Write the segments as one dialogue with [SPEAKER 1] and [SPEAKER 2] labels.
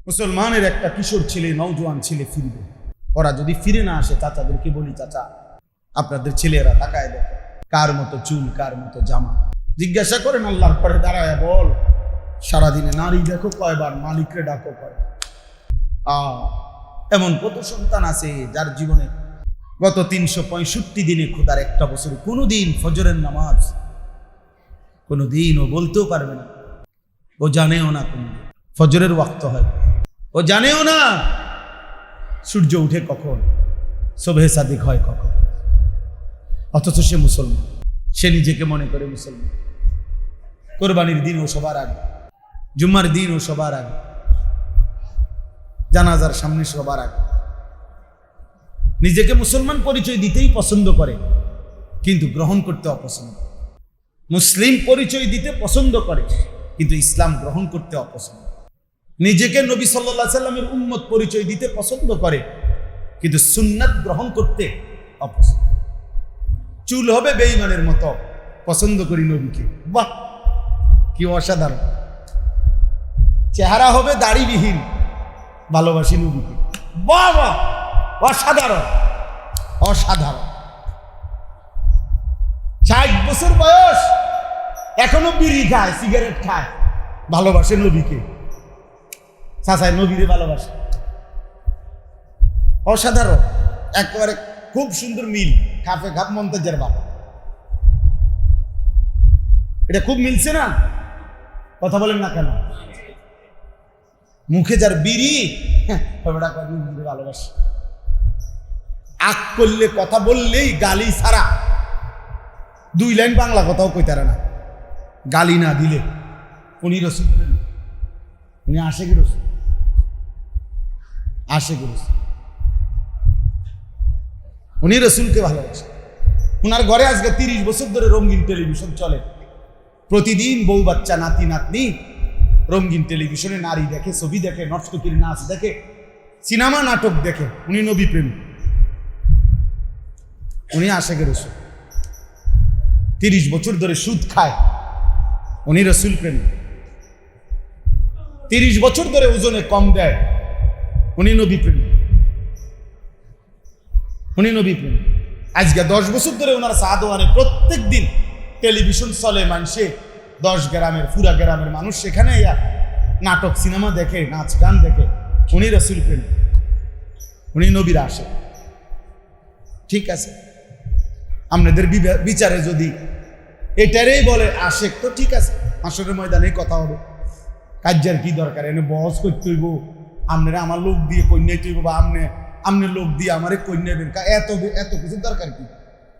[SPEAKER 1] মুসলমানের একটা কিশোর ছেলে, নওজোয়ান ছেলে ফিরবে। ওরা যদি ফিরে না আসে, চাচাদেরকে বলি, চাচা আপনাদের ছেলেরা তাকায় দেখো কার মতো চুল, কার মতো জামা। জিজ্ঞাসা করেন আল্লাহর পরে দাঁড়ায়, বল সারাদিনে নারী দেখো কয়বার, মালিকরে ডাকো কয়। এমন কত সন্তান আছে যার জীবনে গত 365 দিনে খোদার একটা বছরে কোনোদিন ফজরের নামাজ কোনোদিন ও বলতেও পারবে না, ও জানেও না কোন ফজরের ওয়াক্ত হয়, ও জানেও না সূর্য উঠে কখন, সুবহে সাদিক হয় কখন। অথচ সে মুসলমান, সে নিজেকে মনে করে মুসলমান। কোরবানির দিন ও সবার আগে, জুম্মার দিন ও সবার আগে, জানাজার সামনে সবার আগে। নিজেকে মুসলমান পরিচয় দিতেই পছন্দ করে, কিন্তু গ্রহণ করতে অপছন্দ। মুসলিম পরিচয় দিতে পছন্দ করে, কিন্তু ইসলাম গ্রহণ করতে অপছন্দ। নিজেকে নবী সাল্লাল্লাহু আলাইহি সাল্লামের উম্মত পরিচয় দিতে পছন্দ করে, কিন্তু সুন্নাত গ্রহণ করতে অপছন্দ। চুল হবে বেঈমানের মতো, পছন্দ করি নবীকে। বাহ, কি অসাধারণ! চেহারা হবে দাড়িবিহীন, ভালোবাসি নবীকে। বাহ বাহ, অসাধারণ অসাধারণ। 60 বছর বয়স, এখনো বিড়ি খায়, সিগারেট খায়, ভালোবাসে নবীকে। চাচায় নবীরে ভালোবাসে, অসাধারণ। একেবারে খুব সুন্দর মিল, খাফে খাপ মন্তাজের বাপ। এটা খুব মিলছে না? কথা বলেন না কেন? মুখে যার বিড়ি, ভালোবাসে। আগ করলে, কথা বললেই গালি ছাড়া 2 লাইন বাংলা কথাও কইতারে না, গালি না দিলে। উনি রসুল, উনি আশেকি রসুল, আশেকি রসুল। উনি রসুলকে ভালোবাসেন। উনার ঘরে আজকে 30 বছর ধরে রঙিন টেলিভিশন চলে। প্রতিদিন বউ বাচ্চা, নাতি নাতনি রঙিন টেলিভিশনে নারী দেখে, ছবি দেখে, নর্তকীর নাচ দেখে, সিনেমা নাটক দেখে। উনি নবী প্রেমী, উনি আশেকি রসুল। 30 বছর ধরে সুদ খায়, উনি রসুল প্রেমী। 30 বছর ধরে ওজনে কম দেয়, উনি নবী প্রেমী, উনি নবী প্রেমী। আজকে 10 বছর ধরে ওনার সাদওয়ানে প্রত্যেক দিন টেলিভিশন চলে, মানুষে 10 গ্রামের, পুরা গ্রামের মানুষ সেখানে নাটক সিনেমা দেখে, নাচ গান দেখে। উনি রসুল প্রেমী, উনি নবীর আশে। ঠিক আছে, আপনাদের বিচারে যদি এটারেই বলে আশেক, তো ঠিক আছে, হাসরের ময়দানে কথা হবে। কাজ্যার কি দরকার? এনে বহস করতে হইব, আপনারা আমার লোক দিয়ে কন্যা হইব, বা আমনে লোক দিয়ে আমারে কন্যা নেবেন। এত এত কিছুর দরকার কি?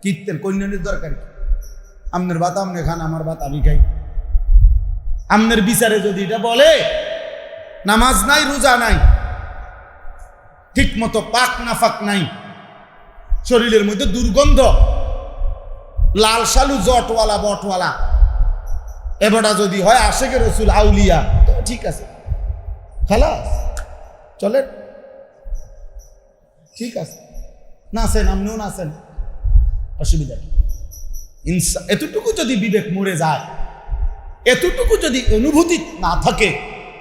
[SPEAKER 1] কীর্তেন কন্যানের দরকার কি? আপনার ভাত আপনি খান, আমার ভাত আমি খাই। আপনার বিচারে যদি এটা বলে নামাজ নাই, রোজা নাই, ঠিক মতো পাক নাফাক নাই, শরীরের মধ্যে দুর্গন্ধ, লাল সালু, জটওয়ালা বটওয়ালা, এবারটা যদি হয় আশেকে রসুল, আউলিয়া, তো ঠিক আছে, খালাস, চলে, ঠিক আছে। নাচেন, আপনিও নাচেন, অসুবিধা কি? এতটুকু যদি বিবেক মরে যায়, এতটুকু যদি অনুভূতি না থাকে,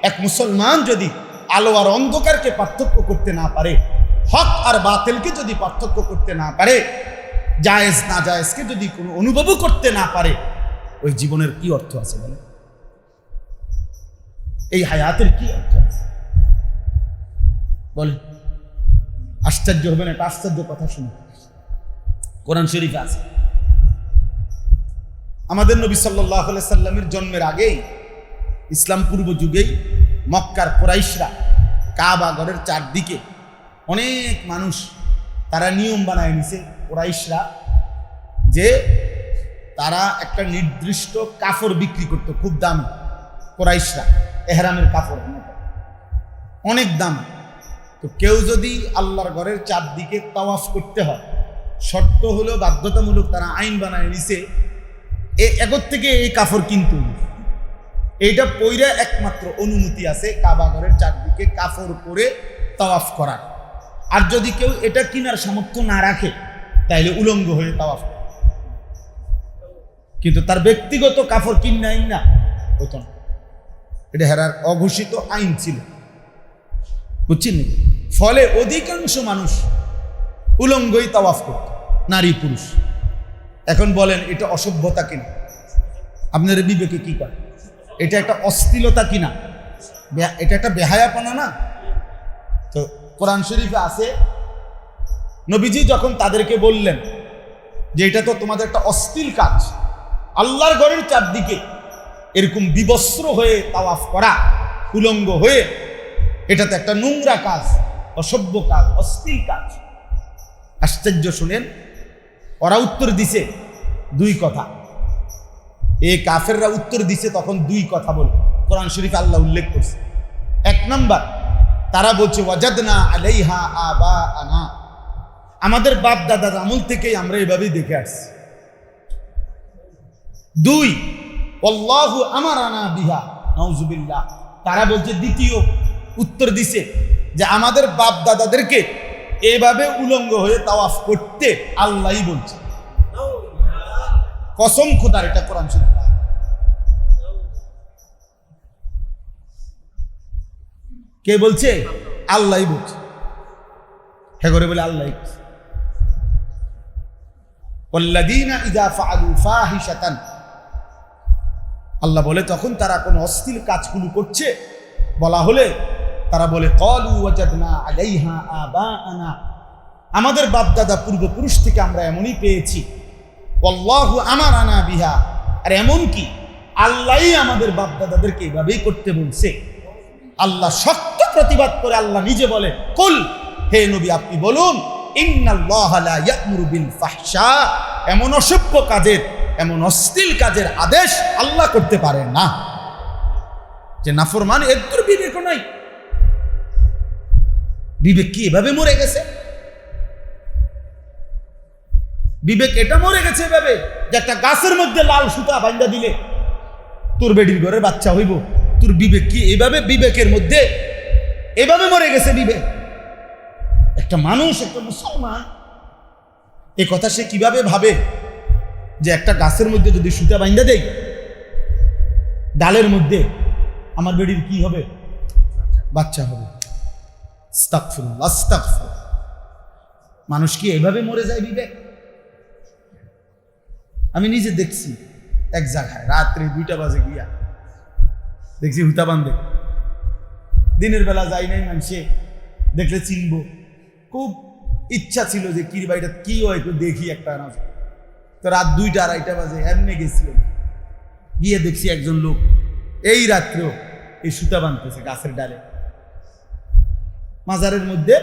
[SPEAKER 1] এক মুসলমান যদি আলো আর অন্ধকারকে পার্থক্য করতে না পারে, হক আর বাতিলকে যদি পার্থক্য করতে না পারে, জায়েজ না জায়েজকে যদি কোনো অনুভবও করতে না পারে, ওই জীবনের কি অর্থ আছে বলে? এই হায়াতের কি অর্থ আছে বলে? আশ্চর্য হবেন, একটা আশ্চর্য কথা শুনে। কোরআন শরীফে আছে, আমাদের নবী সাল্লাল্লাহু আলাইহি সাল্লামের জন্মের আগেই, ইসলাম পূর্ব যুগেই মক্কার কুরাইশরা কাবা ঘরের চারদিকে অনেক মানুষ তারা নিয়ম বানায় নিছে। কুরাইশরা যে তারা একটা নির্দিষ্ট কাপড় বিক্রি করত, খুব দামি। কুরাইশরা এহরামের কাপড় অনেক দাম। তো কেউ যদি আল্লাহর ঘরের চারদিকে তাওয়াফ করতে হয়, শর্ত হলো বাধ্যতামূলক, তারা আইন বানায় নিছে, এগর থেকে এই কাপড় কিনতে হবে। এইটা পইরা একমাত্র অনুমতি আছে কাবা ঘরের চারদিকে কাপড় পরে তাওয়াফ করার। আর যদি কেউ এটা কিনার সামর্থ্য না রাখে, তাইলে উলঙ্গ হয়ে তাওয়াফ করে। কিন্তু তার ব্যক্তিগত কাপড় কিনা না হতো না, এটা হেরার অঘোষিত আইন ছিল। বুঝছেন? ফলে অধিকাংশ মানুষ উলঙ্গই তাওয়াফ করত, নারী পুরুষ। এখন বলেন এটা অসভ্যতা কিনা? আপনার বিবেকে কি করে? এটা একটা অশ্লীলতা কিনা? এটা একটা বেহায়াপনা না? তো কোরআন শরীফে আছে, নবীজি যখন তাদেরকে বললেন যে এটা তো তোমাদের একটা অশ্লীল কাজ, আল্লাহর ঘরের চারদিকে এরকম বিবস্ত্র হয়ে তাওয়াফ করা, উলঙ্গ হয়ে, এটা তো একটা নোংরা কাজ, অসভ্য কাজ, অশ্লীল কাজ। আশ্চর্য শুনেন, ওরা উত্তর দিছে দুই কথা। এই কাফেররা উত্তর দিছে তখন দুই কথা বলে কোরআন শরীফে আল্লাহ উল্লেখ করছে। এক নাম্বার, তারা বলছে ওয়াজাদনা আলাইহা আবাআনা, আমাদের বাপ দাদার আমল থেকেই আমরা এভাবেই দেখে আসছি। দুই, আল্লাহু আমারানা বিহা, নাউজুবিল্লাহ, তারা বলছে, দ্বিতীয় উত্তর দিছে যে আমাদের বাপ দাদাদেরকে এভাবে উলঙ্গ হয়ে তাওয়াফ করতে আল্লাহই বলছে। কসম খোদার, এটা কোরআন শরীফ। কে বলছে? আল্লাহই বলছে। হে করে বলে আল্লাহই বলছে। ওয়াল্লাযীনা ইযা ফাআলু ফাহিশাতান, আল্লাহ বলে তখন তারা কোন অশ্লীল কাজগুলো করছে, বলা হলে তারা বলে ক্বালু ওয়াজাদনা আলাইহা আবাআনা, আমাদের বাপদাদা পূর্বপুরুষ থেকে আমরা এমনই পেয়েছি। আল্লাহু আমারানা বিহা, আর এমন কি আল্লাহই আমাদের বাপদাদাদেরকে এভাবেই করতে বলছে। আল্লাহ শক্ত প্রতিবাদ করে আল্লাহ নিজে বলে, কুল, হে নবী আপনি বলুন, ইন্নাল্লাহা লা ইয়া'মুরু বিল ফাহশা, এমন অসভ্য কাজের, এমন অশ্লীল কাজের আদেশ আল্লাহ করতে পারে না। যে নাফরমান, এর তোর বিবেক নাই। বিবেক কি এভাবে মরে গেছে? বিবেক এটা মরে গেছে এভাবে যে একটা গাছের মধ্যে লাল সুতা বাঁধা দিলে তোর বেডির ঘরের বাচ্চা হইব। তোর বিবেক কি এভাবে? বিবেকের মধ্যে এভাবে মরে গেছে বিবেক। একটা মানুষ, একটা মুসলমান, এ কথা সে কিভাবে ভাবে যে একটা গাছের মধ্যে যদি সুতা বাঁধা দেই, ডালের মধ্যে, আমার বেডির কি হবে? বাচ্চা হবে। আস্তাগফিরুল্লাহ, আস্তাগফিরুল্লাহ। মানুষ কি এভাবে মরে যায় বিবেক? আমি নিজে দেখছি এক জায়গায় রাত্রে 2টা বাজে গিয়া দেখছি হুতা বান্ধে। দিনের বেলা যাই নাই, মানুষে দেখলে চিনবো। খুব ইচ্ছা ছিল যে কি বাড়িটা কি হয় একটু দেখি একটা না। তো রাত 2টা 2:30 বাজে এমনি গেছি, গিয়ে দেখছি একজন লোক এই রাত্রেও এই সুতা বাঁধতেছে গাছের ডালে, মাজারের মধ্যে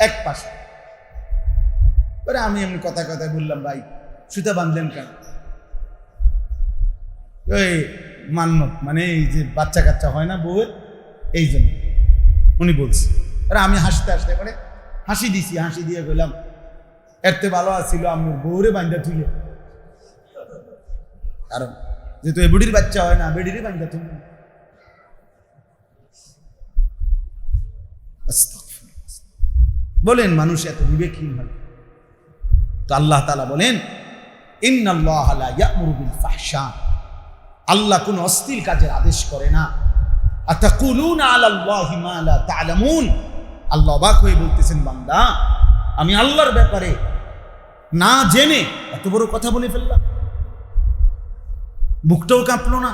[SPEAKER 1] এক পাশে। আমি এমনি কথা কথায় বললাম, ভাই সুতা বাঁধলেন কেন? ওই মান্নত, মানে এই যে বাচ্চা কাচ্চা হয় না বউয়ের, এই জন্য উনি বলছে। আমি হাসতে হাসতে মানে হাসি দিছি, হাসি দিয়ে বললাম, এরতে ভালো আসছিল আমি বউরে বান্ধা তুলে, কারণ যেহেতু এ বুড়ির বাচ্চা হয় না, বেডিরই বান্ধা তুলে। বলেন মানুষ এত বিবেকহীন হয়? তো আল্লাহ তাআলা বলেন, ইন্নাল্লাহা লা ইয়া'মুরু বিল ফাহশা, আল্লাহ কোন অশ্লীল কাজের আদেশ করে না। আতাকুলুনা আলাল্লাহি মা লা তা'লামুন, আল্লাহ অবাক হয়ে বলতেছেন, বান্দা আমি আল্লাহর ব্যাপারে না জেনে এত বড় কথা বলে ফেললাম। বুকটাও কাঁপলো না,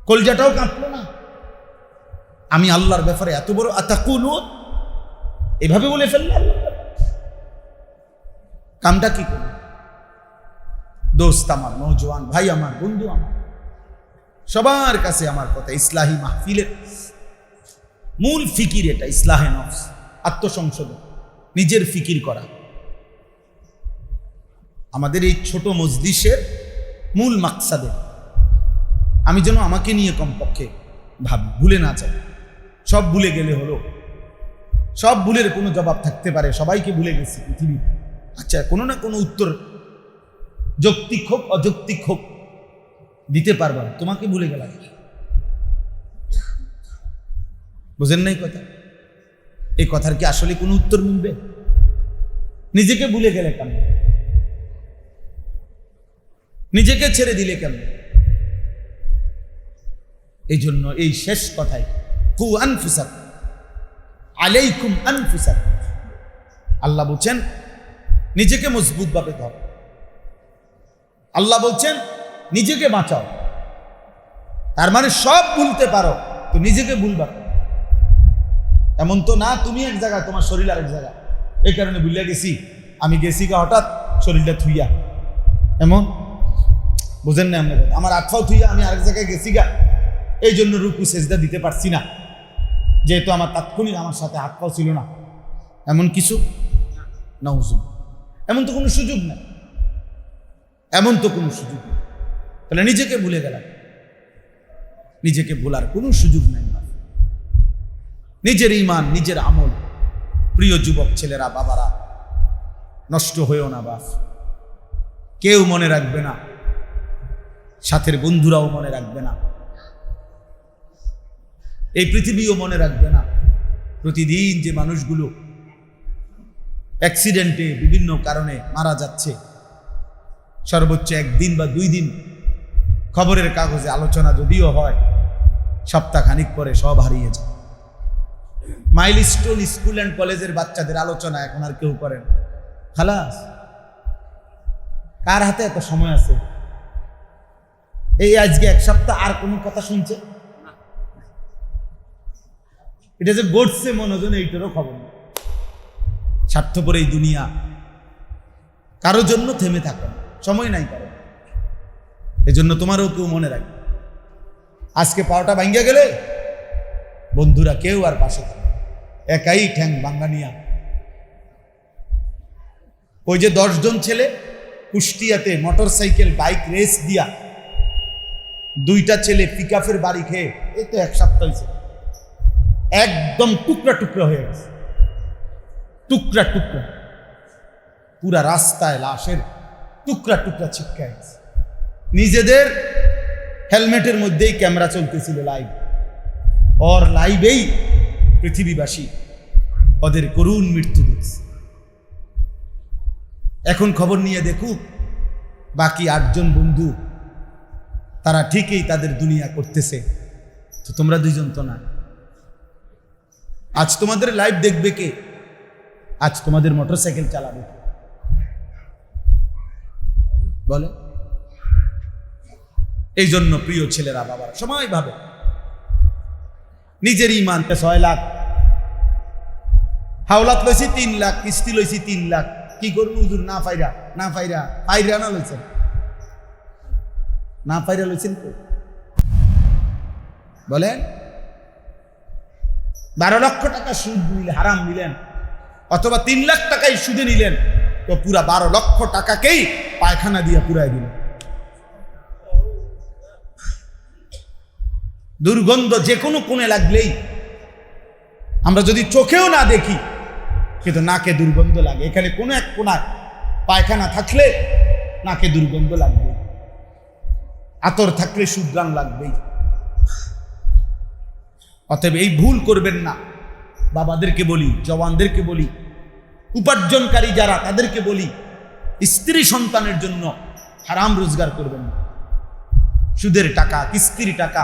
[SPEAKER 1] কলজাটাও কাঁপলো না। আমি আল্লাহর ব্যাপারে এত বড়, আতাকুলুন, এভাবে বলে ফেললাম। কামটা কি করল? দোস্ত আমার, নওজোয়ান ভাই আমার, বন্ধু আমার, সবার কাছে আমার কথা, ইসলাহি মাহফিলের মূল ফিকির এটা, ইসলাহে নফস, আত্মসংশোধন, নিজের ফিকির করা। আমাদের এই ছোট মজলিসের মূল মাকসাদে আমি যেন আমাকে নিয়ে কমপক্ষে ভাবি, ভুলে না যাই। সব ভুলে গেলে হলো, সব ভুলের কোনো জবাব থাকতে পারে, সবাইকে ভুলে গেছি পৃথিবী। আচ্ছা, কোনো না কোনো উত্তর, যৌক্তিক হোক অযৌক্তিক হোক, দিতে পারবা। তোমাকে ভুলে গেলাম, বুঝেন নাই কথা? এই কথার কি আসলে কোনো উত্তর মিলবে? নিজেকে ভুলে গেলে কেন? নিজেকে ছেড়ে দিলে কেন? এই জন্য এই শেষ কথায় কু আনফুসাকুম আলাইকুম আনফুসাকুম। আল্লাহ বলছেন নিজেকে মজবুত ভাবে ধরো। আল্লাহ বলছেন নিজেকে বাঁচাও। তার মানে সব ভুলতে পারো তো নিজেকে ভুলবা। এমন তো না তুমি এক জায়গায় তোমার শরীর আরেক জায়গায়, এই কারণে ভুলিয়া গেছি, আমি গেছি গা হঠাৎ শরীরটা থুইয়া, এমন বুঝেন না? আমার আটফাও থুইয়া আমি আরেক জায়গায় গেছি গা, এই জন্য রুকু সেজদা দিতে পারছি না, যেহেতু আমার তাৎক্ষণিক আমার সাথে হাত পাও ছিল না, এমন কিছু না। এমন তো কোনো সুযোগ নেই, এমন তো কোনো সুযোগ নেই। তাহলে নিজেকে ভুলে গেলাম, নিজেকে ভোলার কোনো সুযোগ নেই। নিজের ঈমান, নিজের আমল। প্রিয় যুবক ছেলেরা, বাবারা, নষ্ট হয়েও না বাপ। কেউ মনে রাখবে না, সাথের বন্ধুরাও মনে রাখবে না, এই পৃথিবীও মনে রাখবে না। প্রতিদিন যে মানুষগুলো অ্যাক্সিডেন্টে বিভিন্ন কারণে মারা যাচ্ছে, সর্বোচ্চ একদিন বা 2 দিন খবরের কাগজে আলোচনা যদিও হয়, সপ্তাহখানিক পরে সব হারিয়ে যায়। মাইলস্টোন স্কুল অ্যান্ড কলেজের বাচ্চাদের আলোচনা এখন আর কেউ করেন, খালাস। কার হাতে এত সময় আছে? এই আজকে 1 সপ্তাহ আর কোনো কথা শুনছে? এটা যে ঘটছে মনোজন, এইটারও খবর নেই। স্বার্থপর এই দুনিয়া, কারোর জন্য থেমে থাকে না, সময় নাই কারো। এজন্য তোমারও কেউ মনে রাখবে, আজকে পাওয়াটা ভাঙ্গা গেলে বন্ধুরা কেউ আর পাশে থাকে, একাই ঠ্যাং বাঙ্গানিয়া। ওই যে 10 জন ছেলে কুষ্টিয়াতে মোটরসাইকেল বাইক রেস দিয়া 2টা ছেলে পিকআপের বাড়ি খেয়ে, এই তো 1 সপ্তাহ হয়েছে, একদম টুকরা টুকরা হয়ে গেছে, টুকরা টুকরা, পুরা রাস্তায় লাশের টুকরা টুকরা ছিটকায় গেছে। নিজেদের হেলমেটের মধ্যেই ক্যামেরা চলতেছিল লাইভ, ওর লাইভেই পৃথিবীবাসী ওদের করুণ মৃত্যু দেখছে। এখন খবর নিয়ে দেখুক বাকি 8 জন বন্ধু, তারা ঠিকই তাদের দুনিয়া করতেছে, তো তোমরা 2 জন তো না। আজ তোমাদের লাইভ দেখবে কে? আজ তোমাদের মোটরসাইকেল চালাবে বলে? এই জন্য প্রিয় ছেলেরা, বাবারা, সময় ভাবে নিজের ঈমান। 6 লাখ হাওলাত লইছি, 3 লাখ কিস্তি লইছি, 3 লাখ কি করবো হুজুর? না ফাইরা না লইছেন, না ফাইরা লইছেন তো বলেন। 12 লক্ষ টাকা সুদ নিলে, হারাম নিলেন, অথবা 3 লাখ টাকাই সুদে নিলেন, তো পুরা 12 লক্ষ টাকাকেই পায়খানা দিয়ে পুরাই দিলেন। দুর্গন্ধ যে কোনো কোণে লাগলেই, আমরা যদি চোখেও না দেখি কিন্তু নাকে দুর্গন্ধ লাগে। এখানে কোনো এক কোণায় পায়খানা থাকলে নাকে দুর্গন্ধ লাগবে, আতর থাকলে সুঘ্রাণ লাগবেই। অতএব এই ভুল করবেন না। বাবাদেরকে বলি, জওয়ানদেরকে বলি, উপার্জনকারী যারা তাদেরকে বলি, স্ত্রী সন্তানের জন্য হারাম রোজগার করবেন না। সুদের টাকা, কিস্তির টাকা,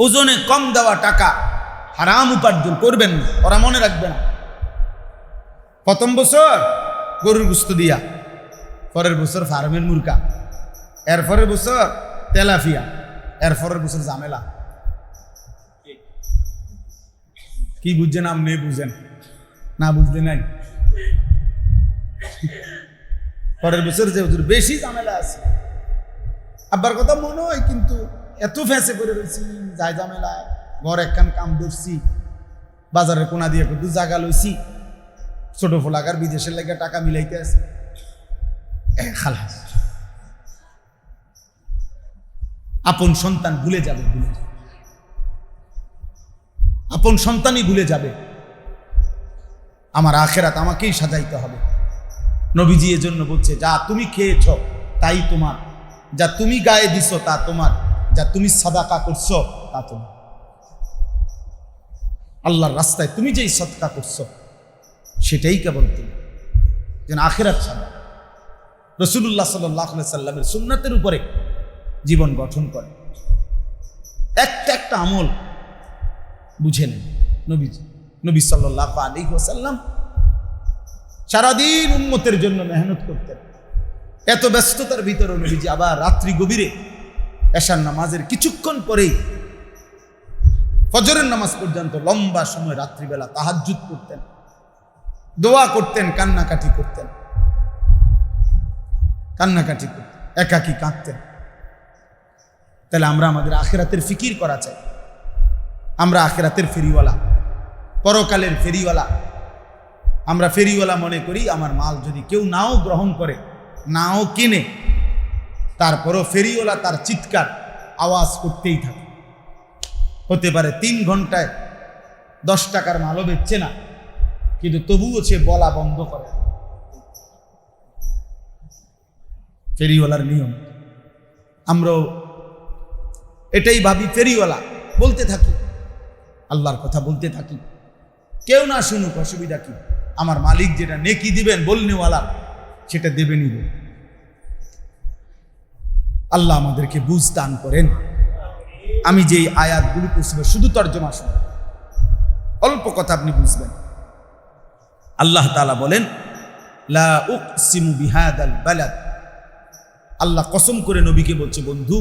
[SPEAKER 1] ওজনে কম দেওয়া টাকা হারাম উপার্জন করবেন না। ওরা মনে রাখবে না। প্রথম বছর গরুর গোশত দিয়া, পরের বছর ফার্মের মুরগা, এরপরের বছর তেলাফিয়া, এরপরের বছর ঝামেলা। কি বুঝছেন? আপনি বুঝেন না, বুঝলে নাই। পরের বছর যে বেশি ঝামেলা আছে। আব্বার কথা মনে হয়, কিন্তু এত ফেঁসে করে রয়েছি, যাই ঝামেলা। ঘর একখান কাম ধরছি, বাজারের কোনা দিয়ে একটু জায়গা লইছি, ছোট ফোলাকার বিদেশের লেগে টাকা মিলাইতে আছে, খালাস। আপন সন্তান ভুলে যাবে, আপন সন্তানই ভুলে যাবে। আমার আখেরাত আমাকেই সাজাইতে হবে। নবীজি এজন্য বলছে, যা তুমি খেয়েছ তাই তোমার, যা তুমি গায়ে দিছ তা তোমার, যা তুমি সাদাকা করছো তা তোমার। আল্লাহর রাস্তায় তুমি যেই সদকা করছো সেটাই কেবল তুমি, যেন আখেরাত সাজা। রাসূলুল্লাহ সাল্লাল্লাহু আলাইহি সাল্লামের সুন্নাতের উপরে জীবন গঠন করে। একটা আমল বুঝে নেন নবী সাল্লাল্লাহু আলাইহি ওয়াসাল্লাম সারাদিন উম্মতের জন্য মেহনত করতেন। এত ব্যস্ততার ভিতরে নবীজি আবার রাত্রি গভীরে এশার নামাজের কিছুক্ষণ পরেই ফজরের নামাজ পর্যন্ত লম্বা সময় রাত্রিবেলা তাহাজ্জুদ করতেন, দোয়া করতেন, কান্নাকাটি করতেন, একাকী কাঁদতেন। তাহলে আমরা আমাদের আখিরাতের ফিকির করা চাই। আমরা আখিরাতের ফেরিওয়ালা, পরকালের ফেরিওয়ালা। আমরা ফেরিওয়ালা মনে করি আমার মাল যদি কেউ নাও গ্রহণ করে, নাও কিনে, তারপরও ফেরিওয়ালা তার চিৎকার আওয়াজ করতেই থাকে। হতে পারে 3 ঘন্টায় 10 টাকার মালও বেচছে না, কিন্তু তবুও সে বলা বন্ধ করে। ফেরিওয়ালার নিয়ম। আমরাও এটাই ভাবি, ফেরিওয়ালা বলতে থাকি, আল্লাহর কথা বলতে থাকি, কেউ না শুনুক, অসুবিধা কি? আমার মালিক যেটা নেকি দিবেন বলনেওয়ালা, সেটা দেবে নিব। আল্লাহ আমাদেরকে বুঝ দান করেন। আমি যে আয়াতগুলো পড়ছি শুধু তর্জমা শুনুন, অল্প কথা আপনি বুঝবেন। আল্লাহ তাআলা বলেন, লা উকসিমু বিহাদাল বালাদ। আল্লাহ কসম করে নবীকে বলছে, বন্ধু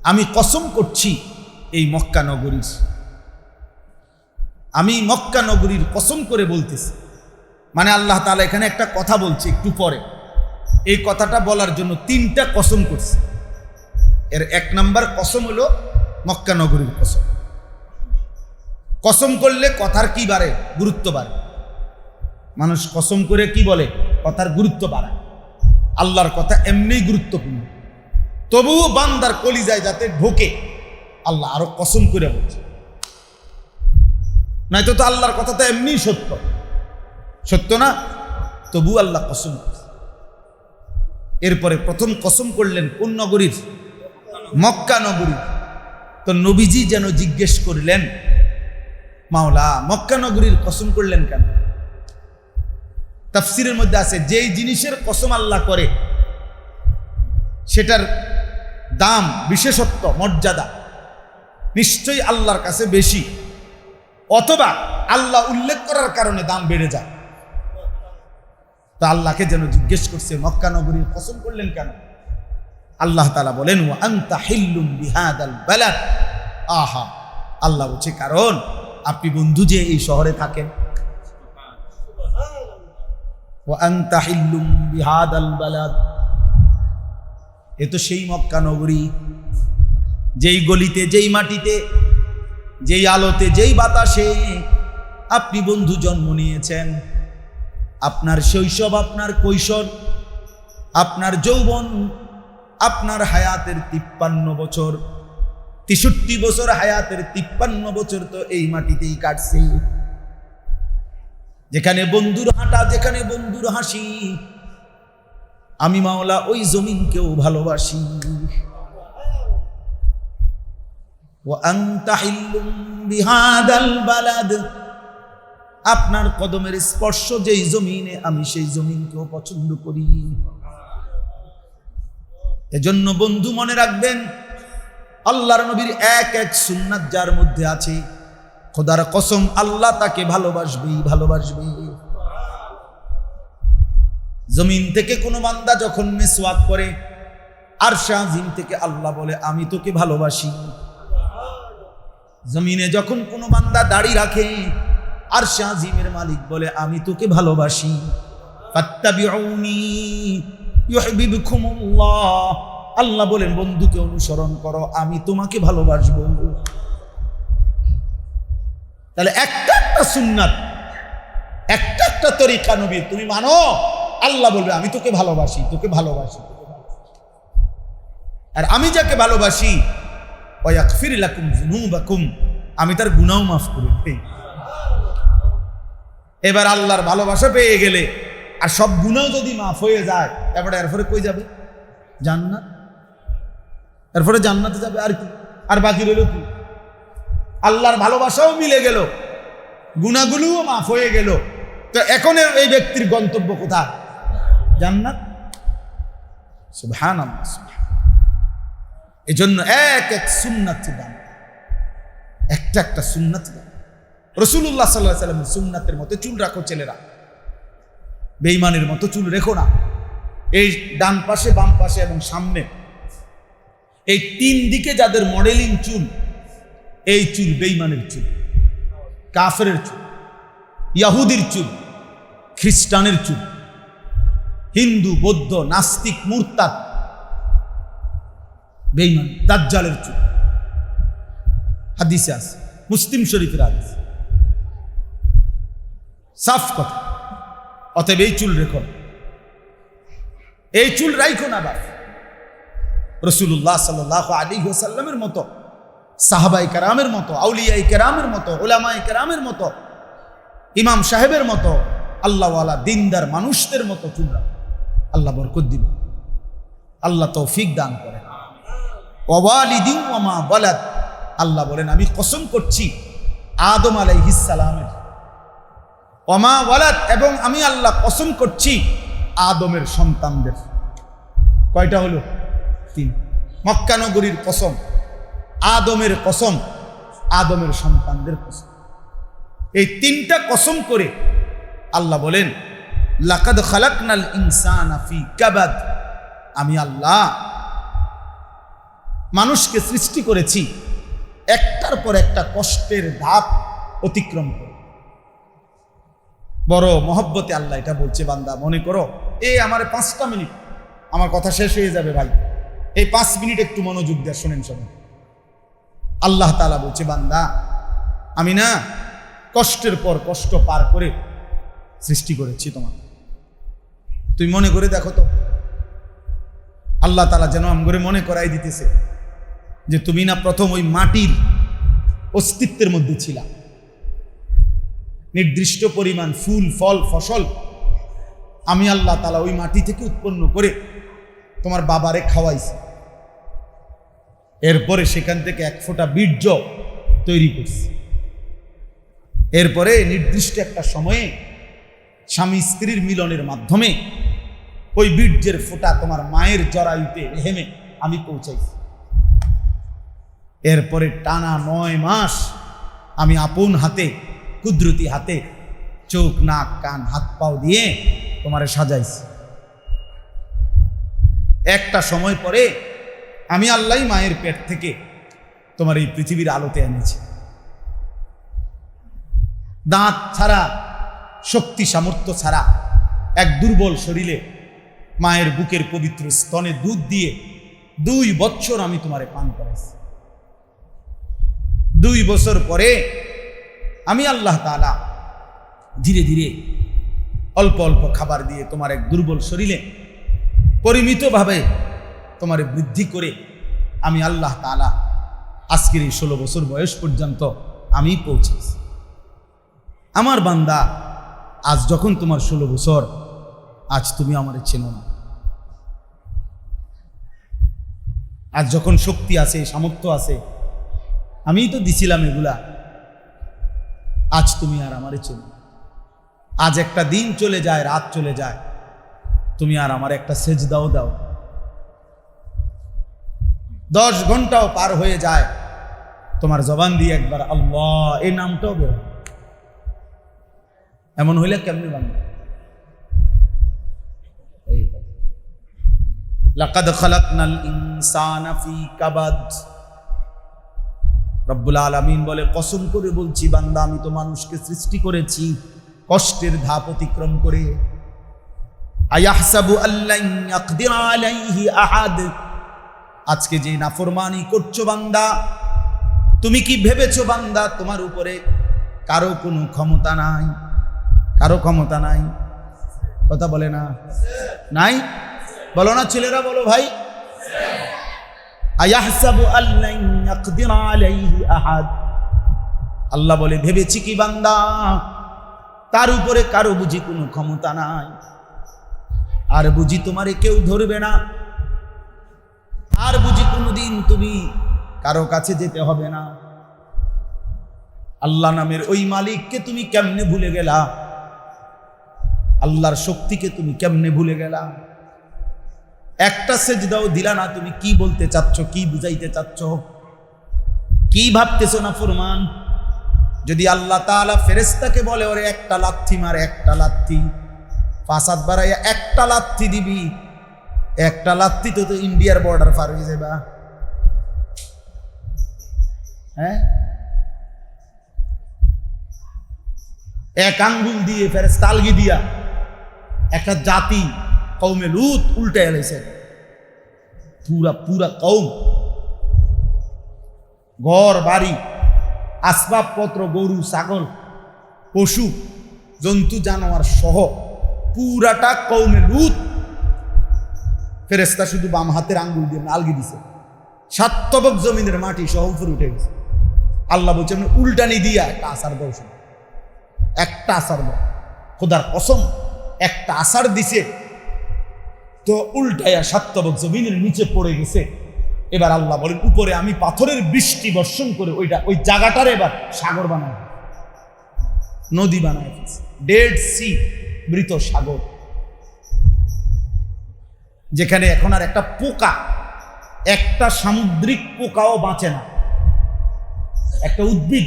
[SPEAKER 1] আমি কসম করছি এই মক্কা নগরীর, আমি মক্কা নগরীর কসম করে বলতেছি। মানে আল্লাহ তাআলা এখানে একটা কথা বলছে একটু পরে, এই কথাটা বলার জন্য 3টা কসম করছে। এর 1 নাম্বার কসম হলো মক্কা নগরীর কসম। কসম করলে কথার কি বাড়ে? গুরুত্ব বাড়ে। মানুষ কসম করে কি বলে? কথার গুরুত্ব বাড়ায়। আল্লাহর কথা এমনিই গুরুত্বপূর্ণ, তবুও বান্দার কলিজায় যাতে ঢোকে, আল্লাহ আরো কসম করে বলছে। নয়তো তো আল্লাহর কথা তো এমনিই সত্য, সত্য না? তবু আল্লাহ কসম করছে। এরপরে প্রথম কসম করলেন কোন নগরীর? মক্কা নগরীর। তো নবীজি যেন জিজ্ঞেস করলেন, মাওলা মক্কা নগরীর কসম করলেন কেন? তাফসীরের মধ্যে আছে, যেই জিনিসের কসম আল্লাহ করে সেটার দাম, বিশেষত্ব, মর্যাদা নিশ্চয়ই আল্লাহর কাছে বেশি, অথবা আল্লাহ উল্লেখ করার কারণে দাম বেড়ে যায়। তো আল্লাহকে যেন জিজ্ঞেস করছে মক্কা নগরীর কসম করলেন কেন? আল্লাহ তাআলা বলেন, ওয়া আনতা হিল্লুম বিহাদাল বালাদ। আহা, আল্লাহ বলছে কারণ আপনি বন্ধু যে এই শহরে থাকেন। ওয়া আনতা হিল্লুম বিহাদাল বালাদ, এ তো সেই মক্কা নগরী, যেই গলিতে, যেই মাটিতে, যেই আলোতে, যেই বাতাসে আপনি বন্ধু জন্ম নিয়েছেন। আপনার শৈশব, আপনার কৈশোর, আপনার যৌবন, আপনার হায়াতের 53 বছর, 63 বছর হায়াতের 53 বছর তো এই মাটিতেই কাটছে। যেখানে বন্ধুর হাঁটা, যেখানে বন্ধুর হাসি, আমি মাওলা ওই জমিনকেও ভালোবাসি। ওয়া আনতা হিল্লুম বিহাদাল বালাদ, আপনার কদমের স্পর্শ যেই জমিনে, আমি সেই জমিনকেও পছন্দ করি। এজন্য বন্ধু মনে রাখবেন, আল্লাহর নবীর এক এক সুন্নাত যার মধ্যে আছে, খোদার কসম আল্লাহ তাকে ভালোবাসবেই ভালোবাসবে। জমিন থেকে কোনো বান্দা যখন মিসওয়াক করে, আরশে আজিম থেকে আল্লাহ বলে আমি তোকে ভালোবাসি। জমিনে যখন কোনো বান্দা দাড়ি রাখে, আরশে আজিমের মালিক বলে আমি তোকে ভালোবাসি। ফাত্তাবিউনি ইউহিব্বুকুমুল্লাহ, আল্লাহ বলেন বন্ধুকে অনুসরণ করো, আমি তোমাকে ভালোবাসবো। তাহলে একটা একটা সুন্নাত, একটা একটা তরিকা নবীর তুমি মানো, আল্লাহ বলবে আমি তোকে ভালোবাসি, তোকে ভালোবাসি। আর আমি যাকে ভালোবাসি, ওয়া ইয়াগফির লাকুম যুনুবাকুম, আমি তার গুনাহ মাফ করে দেই। এবার আল্লাহর ভালোবাসা পেয়ে গেলে আর সব গুনাহ যদি মাফ হয়ে যায়, এরপরে কই যাবে? জান্নাত। এরপরে জান্নাতে যাবে। আর কি? আর বাকি রইল কি? আল্লাহর ভালোবাসাও মিলে গেল, গুনাহগুলোও মাফ হয়ে গেল। তো এখন এই ব্যক্তির গন্তব্য কোথায়? জান্নাত। সুবহানাল্লাহ। এজন্য এক এক সুন্নাত দাম। একটা একটা সুন্নাত রাসূলুল্লাহ সাল্লাল্লাহু আলাইহি ওয়াসাল্লামের সুন্নাতের মতো চুল রাখো ছেলেরা, বেঈমানের মতো চুল রেখো না। এই ডান পাশে, বাম পাশে এবং সামনে এই তিন দিকে যাদের মডেলিং চুল, এই চুল বেঈমানের চুল, কাফেরের চুল, ইহুদির চুল, খ্রিস্টানের চুল, হিন্দু, বৌদ্ধ, নাস্তিক, মুরতাদ, বেঈমান, দাজ্জালের চুল। হাদিসে আছে, মুসলিম শরীফের হাদিস, সাফ কথা। অতএব এই চুল রেখো, এই চুল রাইখো না। বাপ রাসূলুল্লাহ সাল্লাল্লাহু আলাইহি ওয়াসাল্লামের মতো, সাহাবায়ে কেরামের মতো, আউলিয়ায়ে কেরামের মতো, উলামায়ে কেরামের মতো, ইমাম সাহেবের মতো, আল্লাহওয়ালা দিনদার মানুষদের মতো চুল রাখো। আল্লাহ বরকত দিবে, আল্লাহ তৌফিক দান করেন। ওয়ালিদিন ওয়া মা ওয়ালাদ, আল্লাহ বলেন আমি কসম করছি আদম আলাইহিস সালামের, ওয়া মা ওয়ালাদ, এবং আমি আল্লাহ কসম করছি আদমের সন্তানদের। কয়টা হলো? 3। মক্কা নগরীর কসম, আদমের কসম, আদমের সন্তানদের কসম। এই 3টা কসম করে আল্লাহ বলেন লাকাদ খালাকনাল ইনসানা ফি কাবাদ, আমি আল্লাহ মানুষকে সৃষ্টি করেছি একটার পর একটা কষ্টের ধাপ অতিক্রম করে। বড় মহব্বতে আল্লাহ এটা বলছে, বান্দা মনে করো আমার 5টা মিনিট, আমার কথা শেষ হয়ে যাবে ভাই, এই 5 মিনিট একটু মনোযোগ দিয়ে শোনেন সবাই। আল্লাহ তাআলা বলছে, বান্দা আমি না কষ্টের পর কষ্ট পার করে সৃষ্টি করেছি তোমার। তুই মনে করে দেখো তো, আল্লাহ তাআলা যেন আমগরে মনে করাই দিতেছে যে তুমি না প্রথম ওই মাটির অস্তিত্বের মধ্যে ছিলা, নির্দিষ্ট পরিমাণ ফুল, ফল, ফসল আমি আল্লাহ তাআলা ওই মাটি থেকে উৎপন্ন করে তোমার বাবারে খাওয়াইছি। এরপরে সেখান থেকে 1 ফোঁটা বীর্য তৈরি করছি। এরপরে নির্দিষ্ট একটা সময়ে স্বামী স্ত্রীর মিলনের মাধ্যমে ওই বীর্যের ফোঁটা তোমার মায়ের জরায়ুতে রেহেমে আমি পৌঁছাইছি। এরপরে টানা 9 মাস আমি আপন হাতে, কুদরতি হাতে চোখ, নাক, কান, হাত পাও দিয়ে তোমারে সাজাইছি। একটা সময় পরে আমি আল্লাহ মায়ের পেট থেকে তোমার এই পৃথিবীর আলোতে এনেছি। দাঁত ছাড়া, শক্তি সামর্থ্য ছাড়া, এক দুর্বল শরীরে মায়ের বুকের পবিত্র স্তনে দুধ দিয়ে 2 বছর আমি তোমারে পান করাইছি। 2 বছর পরে আমি আল্লাহ তাআলা ধীরে ধীরে অল্প অল্প খাবার দিয়ে তোমার এক দুর্বল শরীরে পরিমিতভাবে তোমারে বৃদ্ধি করে আমি আল্লাহ তাআলা আজকের এই 16 বছর বয়স পর্যন্ত আমি পৌঁছেছি। আমার বান্দা, আজ যখন তোমার 16 বছর, আজ তুমি আমারে চেনো না। আজ যখন শক্তি আছে, সামর্থ্য আছে, আমিই তো দিছিলাম এগুলা, আজ তুমি আর আমারে চেনো। আজ একটা দিন চলে যায়, রাত চলে যায়, তুমি আর আমার একটা সেজদাও দাও। 10 ঘন্টাও পার হয়ে যায়, তোমার জবান দিয়ে একবার আল্লাহ এই নামটাও বের। এমন হইলে কেমনি বান্দা? এই লাকাদ খালাকনাল ইনসানা ফি কাবাদ। রব্বুল আলামিন বলে, কসম করে বলছি বান্দা, আমি তো মানুষকে সৃষ্টি করেছি কষ্টের ধাপ অতিক্রম করে। আয়াহসাবু আল্লান ইয়াকদির আলাইহি আহাদ, আজকে যে নাফরমানি করছো বান্দা, তুমি কি ভেবেছো বান্দা তোমার উপরে কারো কোনো ক্ষমতা নাই? কারো ক্ষমতা নাই? কথা বলে না? নাই? বলো না ছেলেরা, বলো ভাই। আয়াহসাবু আল্লান ইয়াকদির আলাইহি আহাদ, আল্লাহ বলে ভেবেছি কি বান্দা তার উপরে কারো বুঝি কোনো ক্ষমতা নাই? আর বুঝি তোমারে কেউ ধরবে না? আর বুঝি কোনোদিন তুমি কারো কাছে যেতে হবে না? আল্লাহ নামের ওই মালিককে তুমি কেমনে ভুলে গেলা? আল্লাহর শক্তিকে তুমি কেমনে ভুলে গেলা? একটা সেজদাও দিলা না। তুমি কি বলতে চাচ্ছ? কি বুঝাইতে চাচ্ছ? কি কি ভাবতেছো না ফরমান? যদি আল্লাহ তাআলা ফেরেশতাকে বলে ওরে একটা লাথি মার, একটা লাথি 5 হাত বাড়াইয়া একটা লাথি দিবি, একটা লাথি তো ইন্ডিয়ার বর্ডার পার হয়ে যাবা। হ্যাঁ, এক আঙ্গুল দিয়ে ফেরেশতা আলগি দিয়া একটা জাতি কওমে লূত উল্টে এলাইছে। পুরা কওম, ঘর বাড়ি আসবাবপত্র, গরু ছাগল পশু জন্তু জানোয়ার সহ পুরাটা কওমে লূত ফেরেশতা শুধু বাম হাতের আঙ্গুল দিয়ে আলগি দিছে। 7 তবক জমিনের মাটি সহ উপরে উঠে গেছে। আল্লাহ বলছে উল্টানি দিয়া একটা আসার দাও, একটা আসার দাও, খোদার কসম একটা আসার দিছে তো উল্টাইয়া 7 তবক জমিনের নিচে পড়ে গেছে। এবার আল্লাহ বলেন উপরে আমি পাথরের বৃষ্টি বর্ষণ করে ওই জায়গাটার এবার সাগর বানায়, নদী বানায় ফেলছে, ডেড সি, মৃত সাগর, যেখানে এখন আর একটা পোকা, একটা সামুদ্রিক পোকাও বাঁচে না, একটা উদ্ভিদ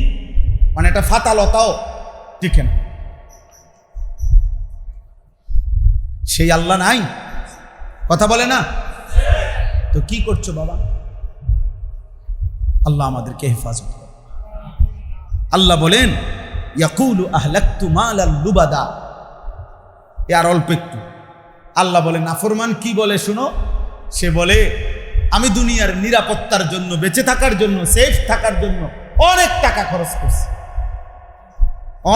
[SPEAKER 1] মানে একটা ফাতালতাও টিকে না। সেই আল্লাহ নাই, কথা বলে না তো কি করছো বাবা? আল্লাহ আমাদেরকে হেফাজত করে। আল্লাহ বলেন ইয়াকুলু আহলাকতু মালাল লুবাদা, আর অল্প একটু। আল্লাহ বলে নাফরমান কি বলে শুনো, সে বলে আমি দুনিয়ার নিরাপত্তার জন্য, বেঁচে থাকার জন্য, সেফ থাকার জন্য অনেক টাকা খরচ করছি,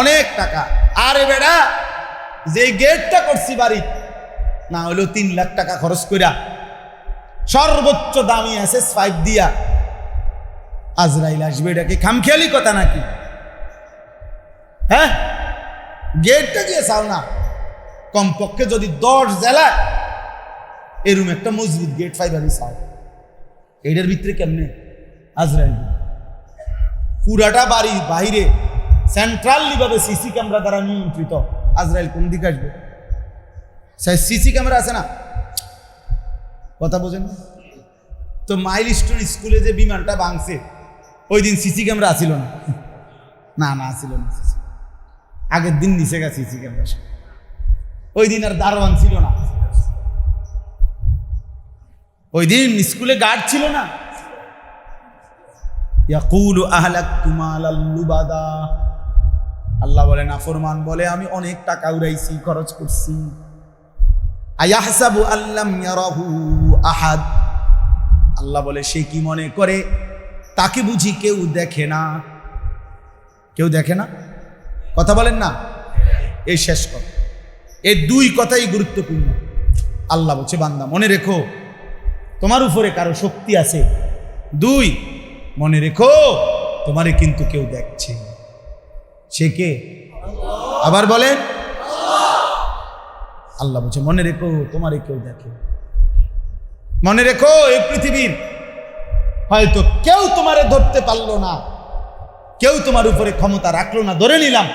[SPEAKER 1] অনেক টাকা। আরে বেড়া, যে গেটটা করছি বাড়ি না হলেও 3 লাখ টাকা খরচ কইরা সর্বোচ্চ দামি SS5 দিয়া আজরাইল আসবে, এটা কি খামখেয়ালি কথা নাকি? হ্যাঁ, গেটটা দিয়ে চাও না, কমপক্ষে যদি 10 জেলা এরকম একটা মজবুত গেট ফাইবারই চাও, এটার ভিতরে কেমনে আজরাইল? পুরাটা বাড়ি বাইরে সেন্ট্রালি ভাবে সিসি ক্যামেরা দ্বারা নিয়ন্ত্রিত। আজরাইল কোন দিকে আসবে? সিসি ক্যামেরা আছে না, কথা বোঝেন? তো মাইলস্টোন স্কুলে যে বিমানটা ভাঙছে ওই দিন সিসি ক্যামেরা আসিল না? না আসিল না, আগের দিন নিচে গেছে সিসি ক্যামেরা, ওই দিন আর দারোয়ান ছিল না, ওই দিন স্কুলে গার্ড ছিল না। ইয়াকুলু আহলাকতু মালাল লুবাদা, আল্লাহ বলে নাফরমান বলে আমি অনেক টাকা উড়াইছি, খরচ করছি। আয়াহসাবু আল্লাম ইয়ারাহু আহাদ, আল্লাহ বলে সে কি মনে করে তাকে বুঝি কেউ দেখে না? কেউ দেখে না, কথা বলেন না। এই শেষ কথা, এই 2 কথাই গুরুত্বপূর্ণ। আল্লাহ বলছে বান্দা মনে রেখো তোমার উপরে কারো শক্তি আছে। 2 মনে রেখো তোমারে কিন্তু কেউ দেখছে। সে কে? আবার বলেন আল্লাহ বলছে মনে রেখো তোমারে কেউ দেখে। মনে রেখো এই পৃথিবীর হয়তো কেউ তোমারে ধরতে পারলো না, কেউ তোমার উপরে ক্ষমতা রাখলো না, ধরে নিলাম,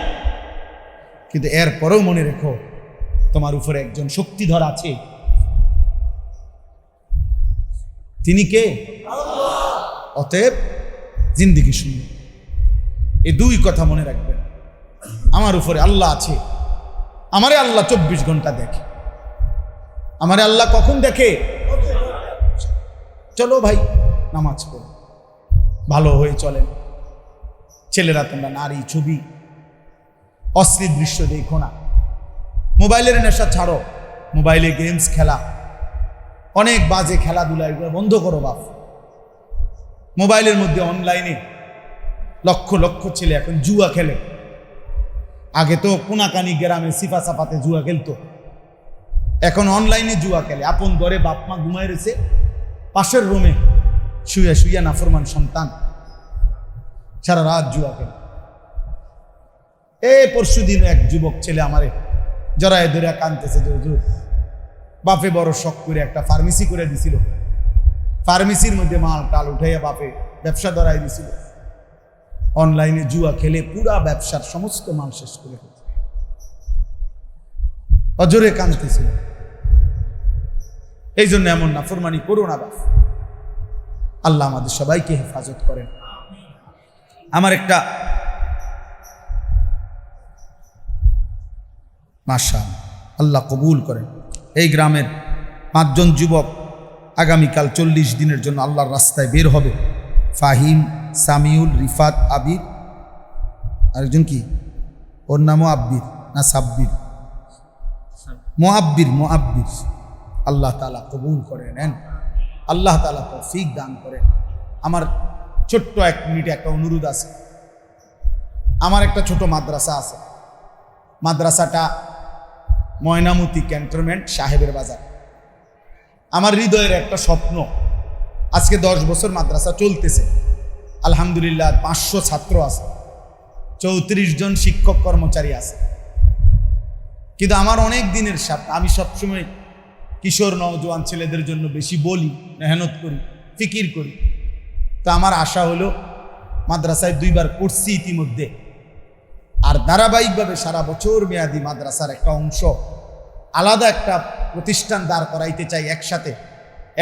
[SPEAKER 1] কিন্তু এরপরেও মনে রেখো তোমার উপরে একজন শক্তিধর আছে। তিনি কে? অতএব জিন্দেগি শুনুন, এই 2 কথা মনে রাখবেন। আমার উপরে আল্লাহ আছে, আমারে আল্লাহ 24 ঘন্টা দেখে। আমারে আল্লাহ কখন দেখে? চলো ভাই নামাজ পড়ো, ভালো হয়ে চলেন। ছেলেরা তোমরা নারী ছবি অশ্লীল দৃশ্য দেখো না, মোবাইলের নেশা ছাড়ো, মোবাইলে গেমস খেলা, অনেক বাজে খেলাধুলা এগুলো বন্ধ করো বাপ। মোবাইলের মধ্যে অনলাইনে লক্ষ লক্ষ ছেলে এখন জুয়া খেলে। আগে তো কোনাকানি গ্রামে সিফা সাফাতে জুয়া খেলতো, এখন অনলাইনে জুয়া খেলে। আপন ঘরে বাপ মা ঘুমায় রয়েছে, পাশের রুমে শুয়ে শুয়ে নাফরমান সন্তান সারা রাত জুয়া খেলে। পরশু দিন এক যুবক ছেলে আমারে জড়ায় ধরে কাঁদতেছে যে হুজুর বাপে বড় শখ করে একটা ফার্মেসি করে দিছিল, ফার্মেসির মধ্যে মাল টাল উঠাইয়া বাপে ব্যবসা ধরাই দিছিল, অনলাইনে জুয়া খেলে পুরা ব্যবসার সমস্ত মাল শেষ করে ফেলছে। অজরে কাঁদতেছিল। এই জন্য এমন নাফরমানি করো না বাপ। আল্লাহ আমাদের সবাইকে হেফাজত করেন। আমার একটা মাশাআল্লাহ, আল্লাহ কবুল করেন, এই গ্রামের 5 জন যুবক আগামীকাল 40 দিনের জন্য আল্লাহর রাস্তায় বের হবে। ফাহিম, সামিউল, রিফাত, আবির, আরেকজন কি, ওর নামও আব্বির না সাব্বির, মুআব্বির। আল্লাহ তাআলা কবুল করে নেন, আল্লাহ তাআলা তৌফিক দান করেন। আমার ছোট্ট 1 মিনিটে একটা অনুরোধ আছে। আমার একটা ছোট মাদ্রাসা আছে, মাদ্রাসাটা ময়নামতি ক্যান্টনমেন্ট, সাহেবের বাজার। আমার হৃদয়ের একটা স্বপ্ন, আজকে 10 বছর মাদ্রাসা চলতেছে, আলহামদুলিল্লাহ 500 ছাত্র আছে, 34 জন শিক্ষক কর্মচারী আছে। কিন্তু আমার অনেক দিনের স্বপ্ন, আমি সবসময় কিশোর নওজোয়ান ছেলেদের জন্য বেশি বলি, মেহনত করি, ফিকির করি। তো আমার আশা হলো, মাদ্রাসায় 2 বার পড়ছি ইতিমধ্যে, আর ধারাবাহিকভাবে সারা বছর মেয়াদি মাদ্রাসার একটা অংশ, আলাদা একটা প্রতিষ্ঠান দাঁড় করাইতে চাই একসাথে।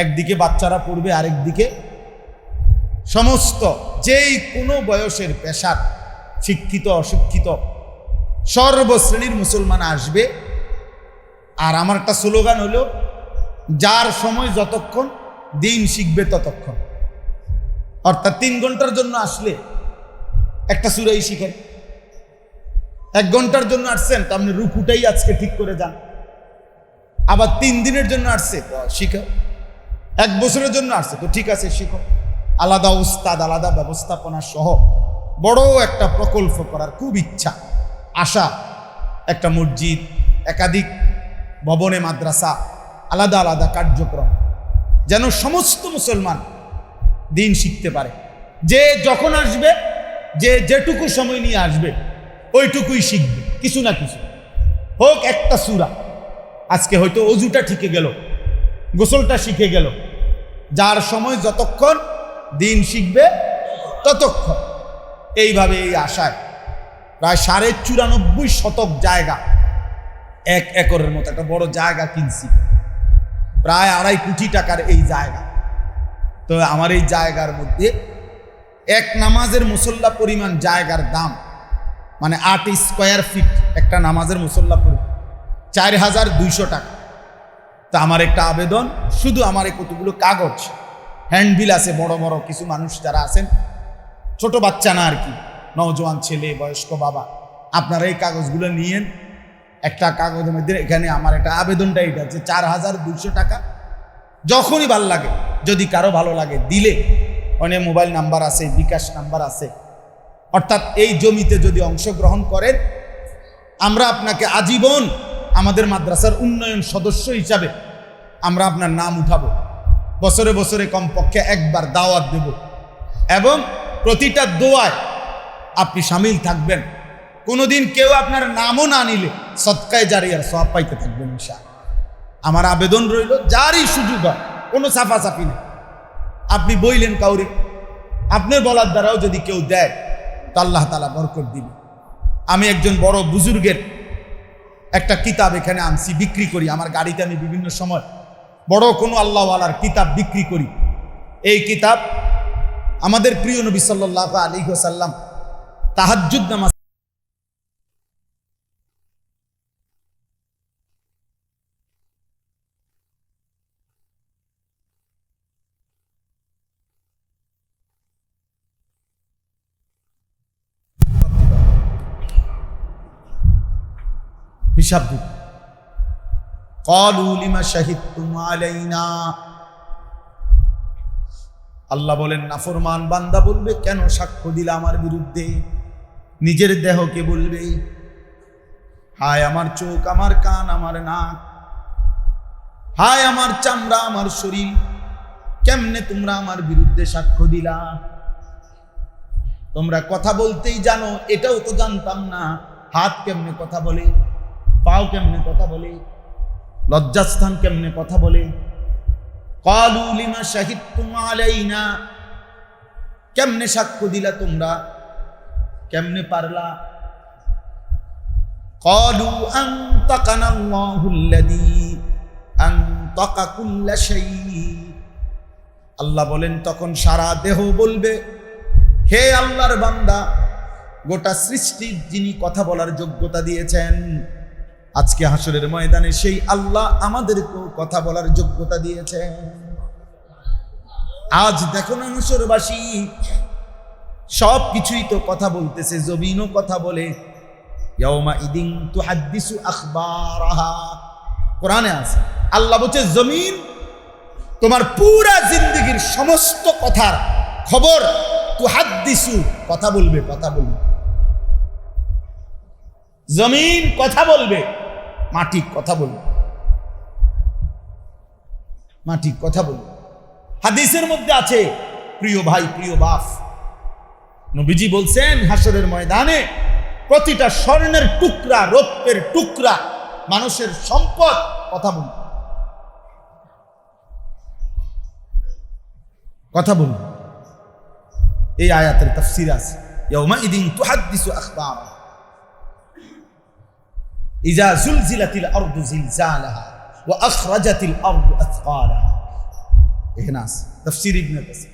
[SPEAKER 1] একদিকে বাচ্চারা পড়বে, আরেকদিকে সমস্ত যেই কোনো বয়সের পেশার, শিক্ষিত অশিক্ষিত সর্বশ্রেণীর মুসলমান আসবে। আর আমার একটা স্লোগান হলো, যার সময় যতক্ষণ দিন শিখবে ততক্ষণ। অর্থাৎ 3 ঘন্টার জন্য আসলে একটা সূরাই শিখেন, 1 ঘন্টার জন্য আসছেন তো আপনি রুকুটাই আজকে ঠিক করে যান। আবার 3 দিনের জন্য আসছে তো শিখো, 1 বছরের জন্য আসছে তো ঠিক আছে শিখো। আলাদা উস্তাদ, আলাদা ব্যবস্থাপনা সহ বড় একটা প্রকল্প করার খুব ইচ্ছা, আশা। একটা মসজিদ, একাধিক ভবনে মাদ্রাসা, আলাদা আলাদা কার্যক্রম, যেন সমস্ত মুসলমান দিন শিখতে পারে। যে যখন আসবে, যে যেটুকু সময় নিয়ে আসবে, ওইটুকুই শিখবে, কিছু না কিছু হোক, একটা সূরা। আজকে হয়তো অজুটা শিখে গেল, গোসলটা শিখে গেল। যার সময় যতক্ষণ দিন শিখবে ততক্ষণ। এইভাবে এই আশায় প্রায় 94.5 শতক জায়গা, 1 একরের মতো একটা বড় জায়গা কিনছি, প্রায় 2.5 কোটি টাকার এই জায়গা। তো আমার এই জায়গার মধ্যে 1 নামাজের মুসল্লা পরিমাণ জায়গার দাম, মানে 8 স্কয়ার ফিট একটা নামাজের মুসল্লা পরিমাণ 4200 টাকা। তা আমার একটা আবেদন, শুধু আমার এই কতগুলো কাগজ, হ্যান্ডবিল আছে, বড় বড় কিছু মানুষ যারা আছেন, ছোট বাচ্চা না আর কি, নওজোয়ান ছেলে, বয়স্ক বাবা, আপনারা এই কাগজগুলো নিয়েন। একটা কাগজের মধ্যে এখানে আমার একটা আবেদনটা এটা যে 4200 টাকা, যখনই ভালো লাগে, যদি কারো ভালো লাগে দিলে, অনেক মোবাইল নাম্বার আছে, বিকাশ নাম্বার আছে। অর্থাৎ এই জমিতে যদি অংশগ্রহণ করেন, আমরা আপনাকে আজীবন আমাদের মাদ্রাসার উন্নয়ন সদস্য হিসাবে আমরা আপনার নাম উঠাবো। বছরে বছরে কমপক্ষে 1 বার দাওয়াত দেব, এবং প্রতিটা দোয়ায় আপনি শামিল থাকবেন। কোনোদিন কেউ আপনার নামও না নিলে সদকায়ে জারিয়ার সওয়াব পাইতে থাকবেন ইনশাআল্লাহ। আমার আবেদন রইল, যারই সুযোগ হয়, কোনো সাফাসাফি নেই, আপনি বইলেন কাউরে, আপনার বলার দ্বারাও যদি কেউ দেয় তো আল্লাহ তাআলা বরকত দিবে। আমি একজন বড় বুজুর্গের একটা কিতাব এখানে আনছি, বিক্রি করি। আমার গাড়িতে আমি বিভিন্ন সময় বড় কোনো আল্লাহওয়ালার কিতাব বিক্রি করি। এই কিতাব আমাদের প্রিয় নবী সাল্লাল্লাহু আলাইহি ওয়াসাল্লাম তাহাজ্জুদ নামাজ হিসাব দিন। ক্বালু লিমা শাহিদতুম আলাইনা, আল্লাহ বলেন নাফরমান বান্দা বলবে, কেন সাক্ষ্য দিলা আমার বিরুদ্ধে? নিজের দেহকে বলবে, হায় আমার চোখ, আমার কান, আমার নাক, হায় আমার চামড়া, আমার শরীর, কেমনে তোমরা আমার বিরুদ্ধে সাক্ষ্য দিলা? তোমরা কথা বলতেই জানো, এটাও তো জানতাম না। হাত কেমনে কথা বলে, পাও কেমনে কথা বলে, লজ্জাস্থান কেমনে কথা বলে। ক্বালু লিমা শাহিদতুম আলাইনা, কেমনে সাক্ষ্য দিলা তোমরা, কেমনে পারলা? ক্বালু আনতাকানা আল্লাহুল্লাযী আনতাকা কুল্লা শাই। আল্লাহ বলেন তখন সারা দেহ বলবে, হে আল্লাহর বান্দা, গোটা সৃষ্টির যিনি কথা বলার যোগ্যতা দিয়েছেন, আজকে হাসরের ময়দানে সেই আল্লাহ আমাদেরকেও কথা বলার যোগ্যতা দিয়েছেন। আজ দেখো না হাসরবাসী সব কিছুই তো কথা বলতেছে, জমিনও কথা বলে। ইয়াউমা ইদিন তুহাদ্দিসু আখবারাহা, কোরআনে আছে। আল্লাহ বলছে জমিন তোমার পুরা জিন্দেগীর সমস্ত কথার খবর তুহাদ্দিসু, কথা বলবে, কথা বলবে। জমিন কথা বলবে, মাটি কথা বলবে, মাটি কথা বলবে। হাদিসের মধ্যে আছে, প্রিয় ভাই প্রিয় বাপ, নবীজি বলছেন হাসরের ময়দানে প্রতিটা স্বর্ণের টুকরা, রৌপ্যের টুকরা, মানুষের সম্পদ কথা বলবে, কথা বলবে। এই আয়াতের তাফসীর আছে, ইয়াউমাইদিন তুহাদ্দিসু আখবারা ইজা যুলজিলাতিল আরদু জিলজালাহা ওয়া আখরাজাতিল আরদু আথকালাহা। এখানে আছে তাফসীর ইবনে কাসির।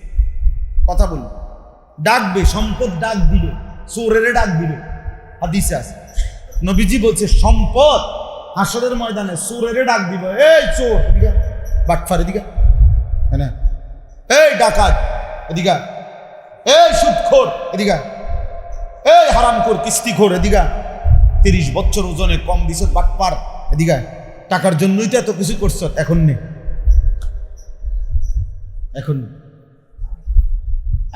[SPEAKER 1] কথা বলবে, ডাকবে, সম্পদ ডাক দিবে, চোরেরে ডাক দিবে। হাদিসে আছে, নবীজি বলছে সম্পদ হাসরের ময়দানে চোরেরে ডাক দিবে, এই চোর এদিকে, বাটফার এদিকে, হ্যাঁ, এই ডাকাত এদিকে, এই সুদখোর এদিকে, এই হারামখোর কিস্তিখোর এদিকে, 30 বছর ওজনে কম দিছ বাটপার এদিকে, টাকার জন্যই তো এত কিছু করছ, এখন নেই, এখন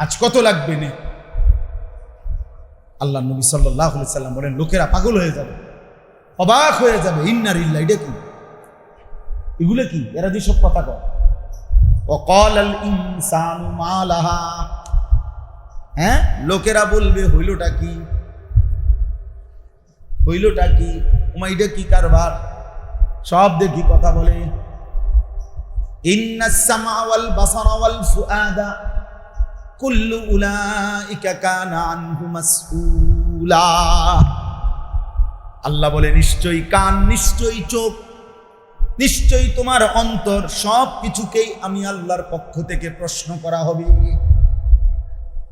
[SPEAKER 1] আজ কত লাগবে নে। আল্লাহ নবী সাল্লাল্লাহু আলাইহি সাল্লাম বলেন লোকেরা পাগল হয়ে যাবে, অবাক হয়ে যাবে। ইন্নারিল্লাহ, এটা কি, এগুলো কি, এরা দিয়ে সব কথা কয়। ওয়াকালাল ইনসানু মা লাহা, হ্যাঁ, লোকেরা বলবে হইলটা কি, হইলটা কি, ওমা এটা কি কারবার, সব দেখি কথা বলে। ইন্নাস সামা ওয়াল বাসারা ওয়াল ফুআদা কুল্লু উলাইকা কানা আনহু মাসউলা। আল্লাহ বলে নিশ্চয়ই কান, নিশ্চয়ই চোখ, নিশ্চয়ই তোমার অন্তর, সব কিছুকেই আমি আল্লাহর পক্ষ থেকে প্রশ্ন করা হবে।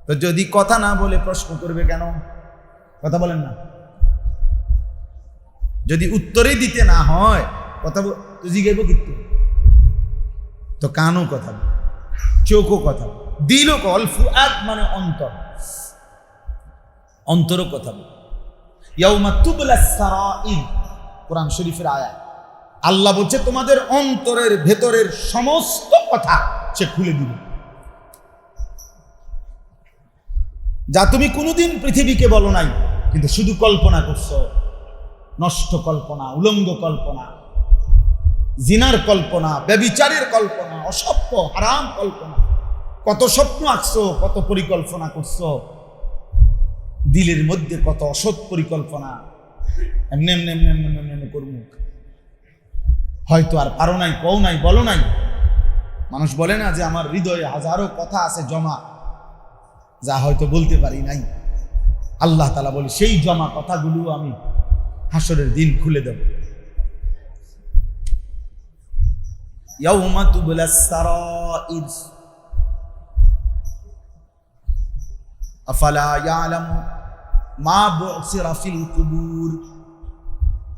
[SPEAKER 1] তো যদি কথা না বলে প্রশ্ন করবে কেন? কথা বলেন না। যদি উত্তরই দিতে না হয় কথা জিজ্ঞেব কিন্তু, তো কানও কথা, চোখও কথা, দিলও কল, ফুআদ মানে অন্তর, অন্তরও কথা। ইয়াউমা তুবলাস সারাইর, কোরআন শরীফের আয়াত। আল্লাহ বলছে তোমাদের অন্তরের ভেতরের সমস্ত কথা সে খুলে দিবে, যা তুমি কোনোদিন পৃথিবীকে বলো নাই, কিন্তু শুধু কল্পনা করছো, নষ্ট কল্পনা, উলঙ্গ কল্পনা, জিনার কল্পনা, ব্যভিচারের কল্পনা, অসভ্য হারাম কল্পনা, কত স্বপ্ন আঁকছো, কত পরিকল্পনা করছো, দিলের মধ্যে কত অসৎ পরিকল্পনা, এমনি এমনি এমনি এমনি এমনি এমনি করবো, হয়তো আর পারো নাই, কও নাই, বলো নাই। মানুষ বলে না যে আমার হৃদয়ে হাজারো কথা আছে জমা, যা হয়তো বলতে পারি নাই। আল্লাহ তাআলা বলে সেই জমা কথাগুলো আমি হাসরের দিন খুলে দেব। ইয়াউমা তুবলাস সারাইর আফালা ইয়ালামু মা বুসিরা ফিল কুবুর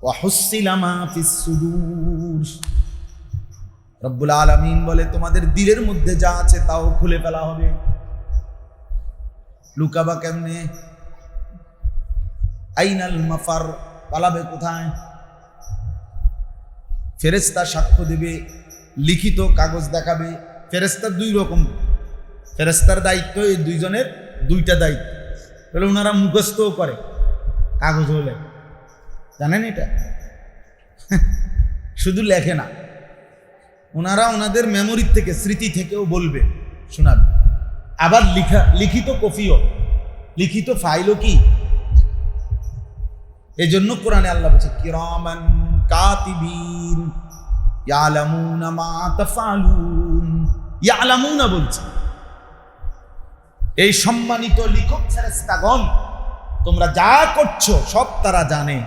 [SPEAKER 1] ওয়া হুসিলা মা ফিস সুদূর। রব্বুল আলামিন বলে তোমাদের দিলের মধ্যে যা আছে তাও খুলে ফেলা হবে। লুকাবা কেমনে? আইনাল মাফার, পালাবে কোথায়? ফেরেশতা সাক্ষ্য দেবে, লিখিত কাগজ দেখাবে। ফেরেশতার 2 রকম, ফেরেশতার দায়িত্ব এই 2 জনের 2টা দায়িত্ব। তাহলে ওনারা মুখস্থও করে, কাগজ হলে, জানেন এটা? শুধু লেখে না, ওনারা ওনাদের মেমোরির থেকে, স্মৃতি থেকেও বলবে, শোনাবে। আবার লিখিত কপিও, লিখিত ফাইলও কি। এই জন্য কোরআনে আল্লাহ বলছে কিরামান কাতিবিন ইয়ালামুনা মা তাফআলুন। ইয়ালামুনা বলছে এই সম্মানিত লিখক ফেরেশতাগণ তোমরা যা করছো সব তারা জানে।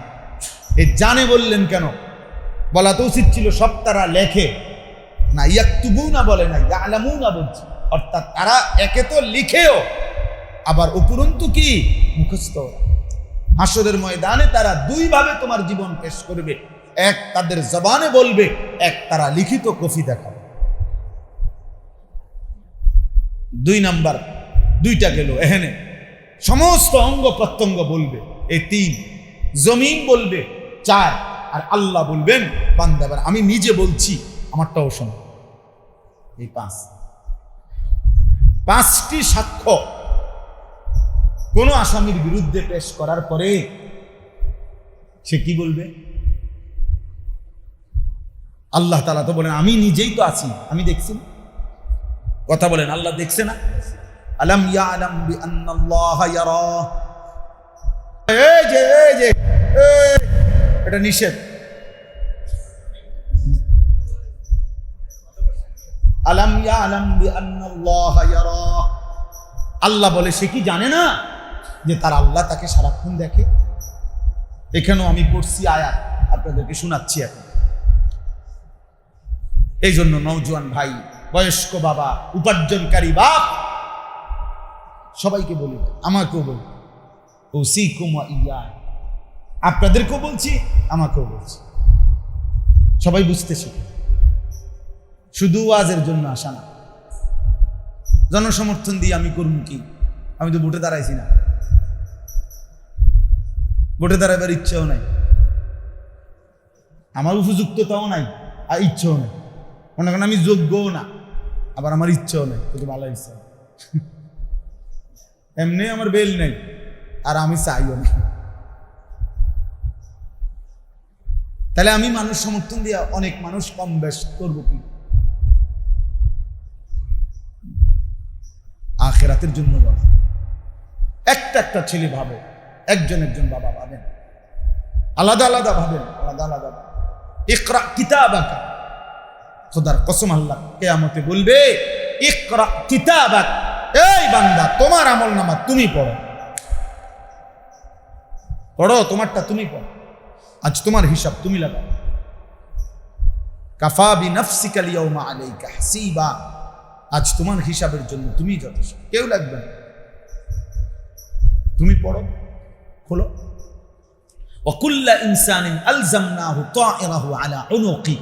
[SPEAKER 1] এই জানে বললেন কেন? বলা তো উচিত ছিল সব তারা লেখে না, ইয়াকতুবুনা বলে না, ইয়ালামুনা বলছে। অর্থাৎ তারা একে তো লিখেও আবার উপরন্তু কি মুখস্থ। হাসরের ময়দানে তারা দুইভাবে তোমার জীবন পেশ করবে, এক তাদের জবানে বলবে, এক তারা লিখিত কপি দেখাবে। দুই নাম্বার, দুইটা গেল এখানে। সমস্ত অঙ্গ প্রত্যঙ্গ বলবে, এই তিন। জমিন বলবে চার, আর আল্লাহ বলবেন বান্দা এবার আমি নিজে বলছি আমারটাও শোনো। এই পাঁচটি সাক্ষ্য কোন আসামির বিরুদ্ধে পেশ করার পরে সে কি বলবে? আল্লাহ তাআলা তো বলেন আমি নিজেই তো আছি, আমি দেখছি না। কথা বলেন, আল্লাহ দেখছে না? আলাম ইয়ালাম বিআন্নাল্লাহা ইয়ারা। এই যে এটা নিষেধ। আলাম ইয়ালাম বিআন্নাল্লাহা ইয়ারা। আল্লাহ বলে সে কি জানে না যে তার আল্লাহ তাকে সারাক্ষণ দেখে? এখানেও আমি পড়ছি আয়াত, আপনাদেরকে শোনাচ্ছি এখন। এই জন্য নওজোয়ান ভাই, বয়স্ক বাবা, উপার্জনকারী বাপ, সবাইকে বলি, আমাকেও বলি, ওসিকুম ওয়া ইয়া, আপনাদেরকেও বলছি, আমাকেও বলছি, সবাই বুঝতে শিখে। শুধু ওয়াজের জন্য আসা না। জনসমর্থন দিয়ে আমি করব কি? আমি তো ভোটে দাঁড়াইছি না, ভোটে দাঁড়াবার ইচ্ছেও নাই, আমার উপযুক্ততাও নাই, আর ইচ্ছেও নেই। মনে করেন আমি যোগ্যও না, আবার আমার ইচ্ছেও নেই, কিন্তু ভালো ইচ্ছা। এমনি আমার বেল নেই, আর আমি চাইও না। তাহলে আমি মানুষ সমর্থন দিয়ে অনেক মানুষ কম বেশ করবো কি? আখিরাতের জন্য বলো। একটা একটা ছেলে ভাবে, একজন একজন বাবা ভাবেন, আলাদা আলাদা ভাবেন, আলাদা আলাদা। ইকরা কিতাবাকা, খোদার কসম আল্লাহ কিয়ামতে বলবে ইকরা কিতাবাক, এই বান্দা তোমার আমলনামা তুমি পড়ো, পড়ো, তোমারটা তুমি পড়ো, আজ তোমার হিসাব তুমি লাগাও। কাফা বিনাফসিকা লিয়াউমা আলাইকা হাসিবা, আজ তোমার হিসাবের জন্য তুমি যথেষ্ট, কেউ লাগবে না। তুমি পড়ো, খোলো। ওয়াকুল্লা ইনসানিন আলজামনাহু তায়রাহু আলা উনুকি,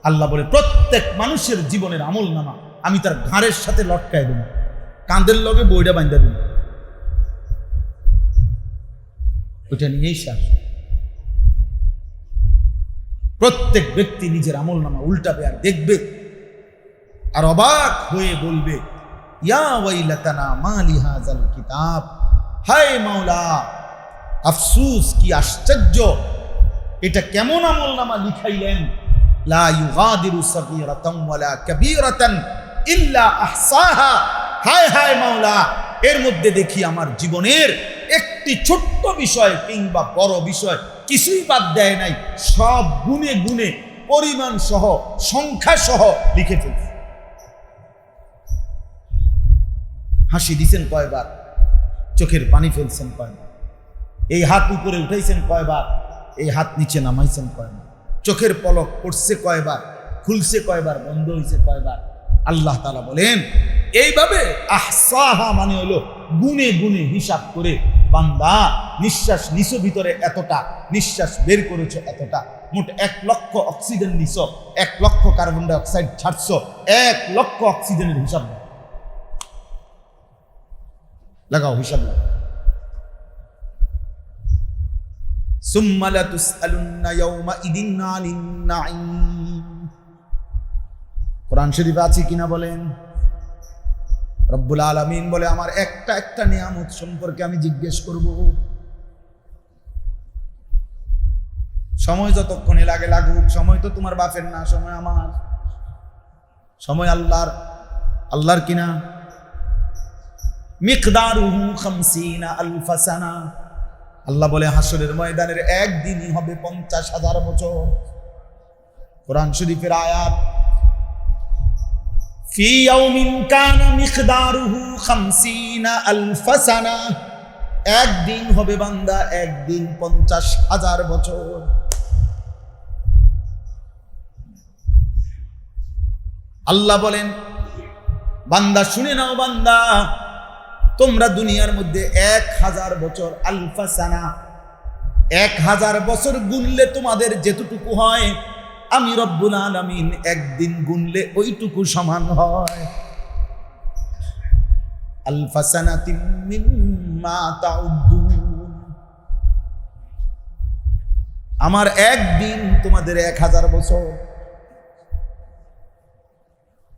[SPEAKER 1] আল্লাহ বলে প্রত্যেক মানুষের জীবনের আমলনামা আমি তার ঘাড়ের সাথে লটকায় দেব, কাঁধের লগে বইটা বাঁধা দেব, ওইটা নিয়েই শেষ। প্রত্যেক ব্যক্তি নিজের আমলনামা উল্টাবে আর দেখবে, আর অবাক হয়ে বলবে ইয়া ওয়াইলাতানা মা লিহাযাল কিতাব, হায় মাওলা আফসোস, কি আশ্চর্য, এটা কেমন আমলনামা লিখাইলেন। লা ইউগাদিরু সাগীরাতান ওয়ালা কাবীরাতান ইল্লা আহসাহা, হায় হায় মাওলা, এর মধ্যে দেখি আমার জীবনের একটি ছোট্ট বিষয় কিংবা বড় বিষয় কিছুই বাদ দেয় নাই, সব গুণে গুণে পরিমাণ সহ সংখ্যা সহ লিখে ফেলছে। হাসি দিছেন কয়বার, চোখের পানি ফেলছেন কয়বার, এই হাত উপরে উঠাইছেন কয়বার, এই হাত নিচে নামাইছেন কয়বার, চোখের পলক পড়ছে কয়বার, খুলছে কয়বার, বন্ধ হয়েছে কয়বার। আল্লাহ তাআলা বলেন এইভাবে আহসাহা মানে হলো গুনে গুনে হিসাব করে, বান্দা নিঃশ্বাস নিছো ভিতরে এতটা, নিঃশ্বাস বের করেছো এতটা, মোট 1 লক্ষ অক্সিজেন নিছো, 1 লক্ষ কার্বন ডাই অক্সাইড ছাড়ছো, 1 লক্ষ অক্সিজেনের হিসাব লাগাও, হিসাব লাগাও। সুম্মা লাতুসআলুন্না ইয়াওমাইদিন আনিন নাঈম, কোরআন শরীফে আছে কিনা বলেন? রব্বুল আলামিন বলে আমার একটা একটা নিয়ামত সম্পর্কে আমি জিজ্ঞেস করব। সময় যতক্ষণে লাগে লাগুক, সময় তো তোমার বাপের না, সময় আমার, সময় আল্লাহর। আল্লাহর কিনা? মিকদারুহু 50 আলফ সানা, আল্লাহ বলে হাসরের ময়দানের একদিনই হবে 50,000 বছর। কোরআন শরীফের আয়াত, ফি ইয়াউমিন কানা মিকদারুহু 50 আলফ সানা, একদিন হবে বান্দা, একদিন 50,000 বছর। আল্লাহ বলেন বান্দা শুনে নাও, বান্দা তোমরা দুনিয়ার মধ্যে 1000 বছর, আলফা সানা, 1000 বছর গুনলে তোমাদের যেটুকু হয়, আমি রব্বুল আলামিন একদিন গুনলে ওইটুকু সমান হয়। আলফা সানাতিম মিম্মা তাউদ্দুন, আমার একদিন তোমাদের 1000 বছর।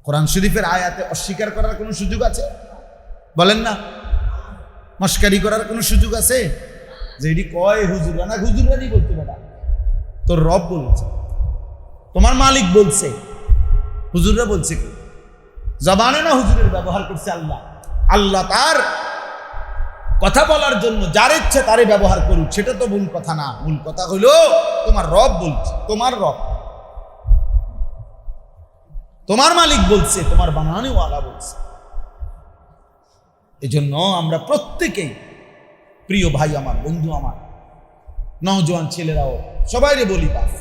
[SPEAKER 1] কোরআন শরীফের আয়াতে অস্বীকার করার কোনো সুযোগ আছে? বলেন না। মস্কারি করার কোনো সুযোগ আছে? যে এটি কয় হুজুরা, না হুজুরানি বলতে পারা, তোর রব বলছে, তোমার মালিক বলছে, হুজুররা বলছে কি? জবানে না হুজুরের ব্যবহার করছে আল্লাহ। আল্লাহ তার কথা বলার জন্য যার ইচ্ছে তারে ব্যবহার করুক, সেটা তো ভুল কথা না। ভুল কথা হলো তোমার রব বলছে, তোমার রব, তোমার মালিক বলছে, তোমার বানানোওয়ালা বলছে। এজন্য আমরা প্রত্যেকেই, প্রিয় ভাই আমার, বন্ধু আমার, নওজোয়ান ছেলেরাও সবাইরে বলি, বাস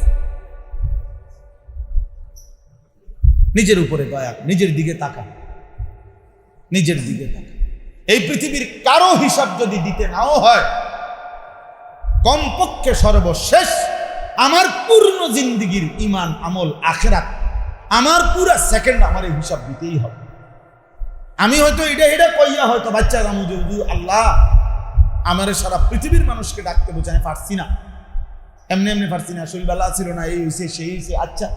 [SPEAKER 1] নিজের উপরে দয়া, নিজের দিকে তাকা, নিজের দিকে তাকা। এই পৃথিবীর কারো হিসাব যদি দিতে নাও হয়, কমপক্ষে সর্বশেষ আমার পূর্ণ জিন্দিগির ইমান, আমল, আখিরাত, আমার পুরা সেকেন্ড আমার এই হিসাব দিতেই হবে। আমি হয়তো এটা কইয়া হয়তো বাচ্চা রামুজু, আল্লাহ আমার সারা পৃথিবীর মানুষকে ডাকতে বোঝে, আমি পারছি না, এমনি এমনি পারছি না, শরীর বেলা ছিল না, এই হয়েছে সেই হয়েছে, আচ্ছা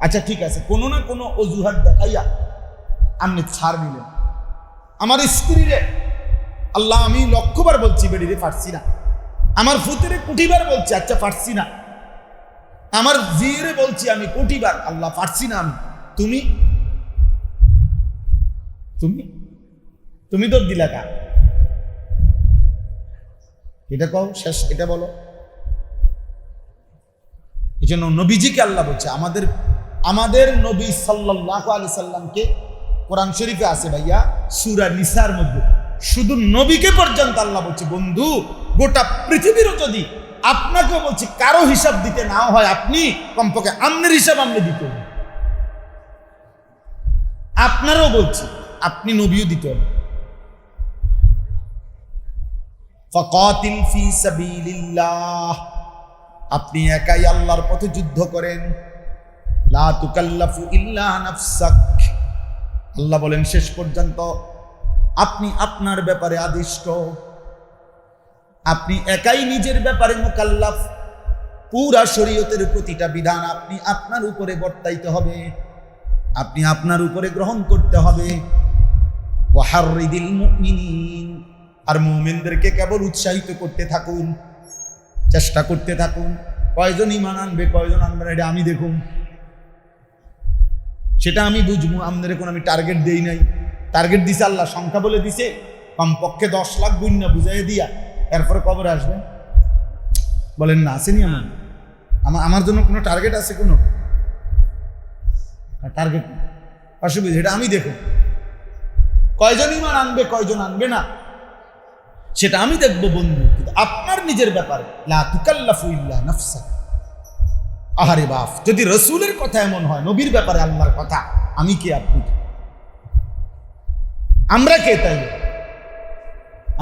[SPEAKER 1] আচ্ছা ঠিক আছে, কোনো না কোনো অজুহাত দেখাইয়া আপনি ছাড় নিলেন। আমার স্ত্রীরে আল্লাহ আমি লক্ষবার বলছি বেড়িরে পারছি না, আমার ফুতেরে কোটিবার বলছি, আচ্ছা পারছি না, আমার জিরে বলছি আমি কোটিবার, আল্লাহ পারছি না আমি, তুমি তুমি তুমি তো দিলা কা, এটা কও শেষ, এটা বলো। এই জন্য নবীজিকে আল্লাহ বলছে, আমাদের নবী সাল্লাল্লাহু আলাইহি সাল্লামকে কোরআন শরীফে আছে ভাইয়া, সূরা নিসার মধ্যে শুধু নবীকে পর্যন্ত আল্লাহ বলছে, বন্ধু গোটা পৃথিবীরও যদি আপনাকেও বলছি কারো হিসাব দিতে নাও হয়, আপনি কমপক্ষে আমনের হিসাব আপনি দিতে হবে। আপনারও বলছি, আপনি নবীও দিতে হবে। ফাকাতিল ফি সাবিলিল্লাহ, আপনি একাই আল্লাহর পথে যুদ্ধ করেন। লা তুকাল্লাফু ইল্লা নাফসাক, আল্লাহ বলেন শেষ পর্যন্ত আপনি আপনার ব্যাপারে আদিষ্ট, আপনি একাই নিজের ব্যাপারে মুকাল্লাফ। পুরা শরীয়তের প্রতিটা বিধান আপনি আপনার উপরে বর্তাইতে হবে, আপনি আপনার উপরে গ্রহণ করতে হবে। ওয়াহাররিদিল মুমিনিন, আর মুমিনদেরকে কেবল উৎসাহিত করতে থাকুন, চেষ্টা করতে থাকুন। কয়জন ঈমান আনবে, কয়জন আনবে না, এটা আমি দেখুন, সেটা আমি বুঝবো। আমাদের কোনো আমি টার্গেট দেই নাই, টার্গেট দিছে আল্লাহ, সংখ্যা বলে দিছে, কমপক্ষে 10 লাখ গুণ বুঝাই দিয়া এরপরে কবরে আসবেন। বলেন না, আসেনি? আমার জন্য কোনো টার্গেট আছে? কোনো টার্গেট অসুবিধা, এটা আমি দেখুন। কয়জন ঈমান আনবে, কয়জন আনবে না, সেটা আমি দেখবো বন্ধু। কিন্তু আপনার নিজের ব্যাপারে লা তুকাল্লাফু ইল্লা নাফসাক। আহারে বাপ, যদি রসুলের কথা এমন হয়, নবীর ব্যাপারে আল্লাহর কথা, আমি কে, আপনি কে, আমরা কে? তাই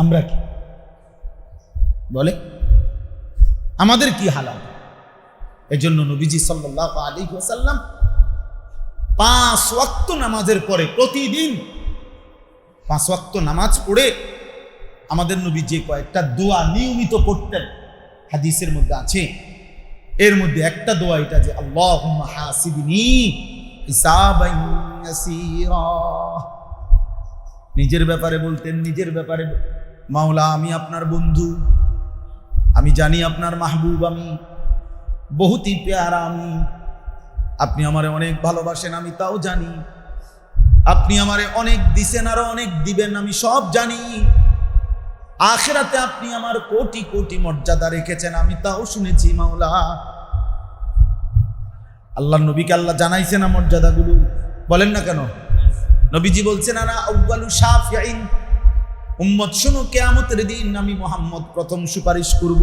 [SPEAKER 1] আমরা কি বলে, আমাদের কি হালাত? এজন্য নবীজি সাল্লাল্লাহু আলাইহি ওয়াসাল্লাম 5 ওয়াক্ত নামাজের পরে, প্রতিদিন 5 ওয়াক্ত নামাজ পড়ে আমাদের নবী যে কয়েকটা দোয়া নিয়মিত পড়তেন, হাদিসের মধ্যে আছে। এর মধ্যে একটা দোয়া এটা যে আল্লাহুম্মা হাসিবনি হিসাবান ইয়াসীরা। নিজের ব্যাপারে বলতেন, নিজের ব্যাপারে, মাওলা আমি আপনার বন্ধু, আমি জানি আপনার মাহবুব, আমি বহুতই পেয়ারা, আপনি আমারে অনেক ভালোবাসেন, আমি তাও জানি, আপনি আমারে অনেক দিছেন, আরো অনেক দিবেন, আমি সব জানি। আখিরাতে আপনি আমার কোটি কোটি মর্যাদা রেখেছেন, আমি তাও শুনেছি মাওলা। আল্লাহ নবীকে আল্লাহ জানাইছে না মর্যাদাগুলো? বলেন না কেন? নবীজি বলছেন, আনা আউয়ালু শাফিঈন, উম্মত শুনো, কিয়ামতের দিন আমি মুহাম্মদ প্রথম সুপারিশ করব।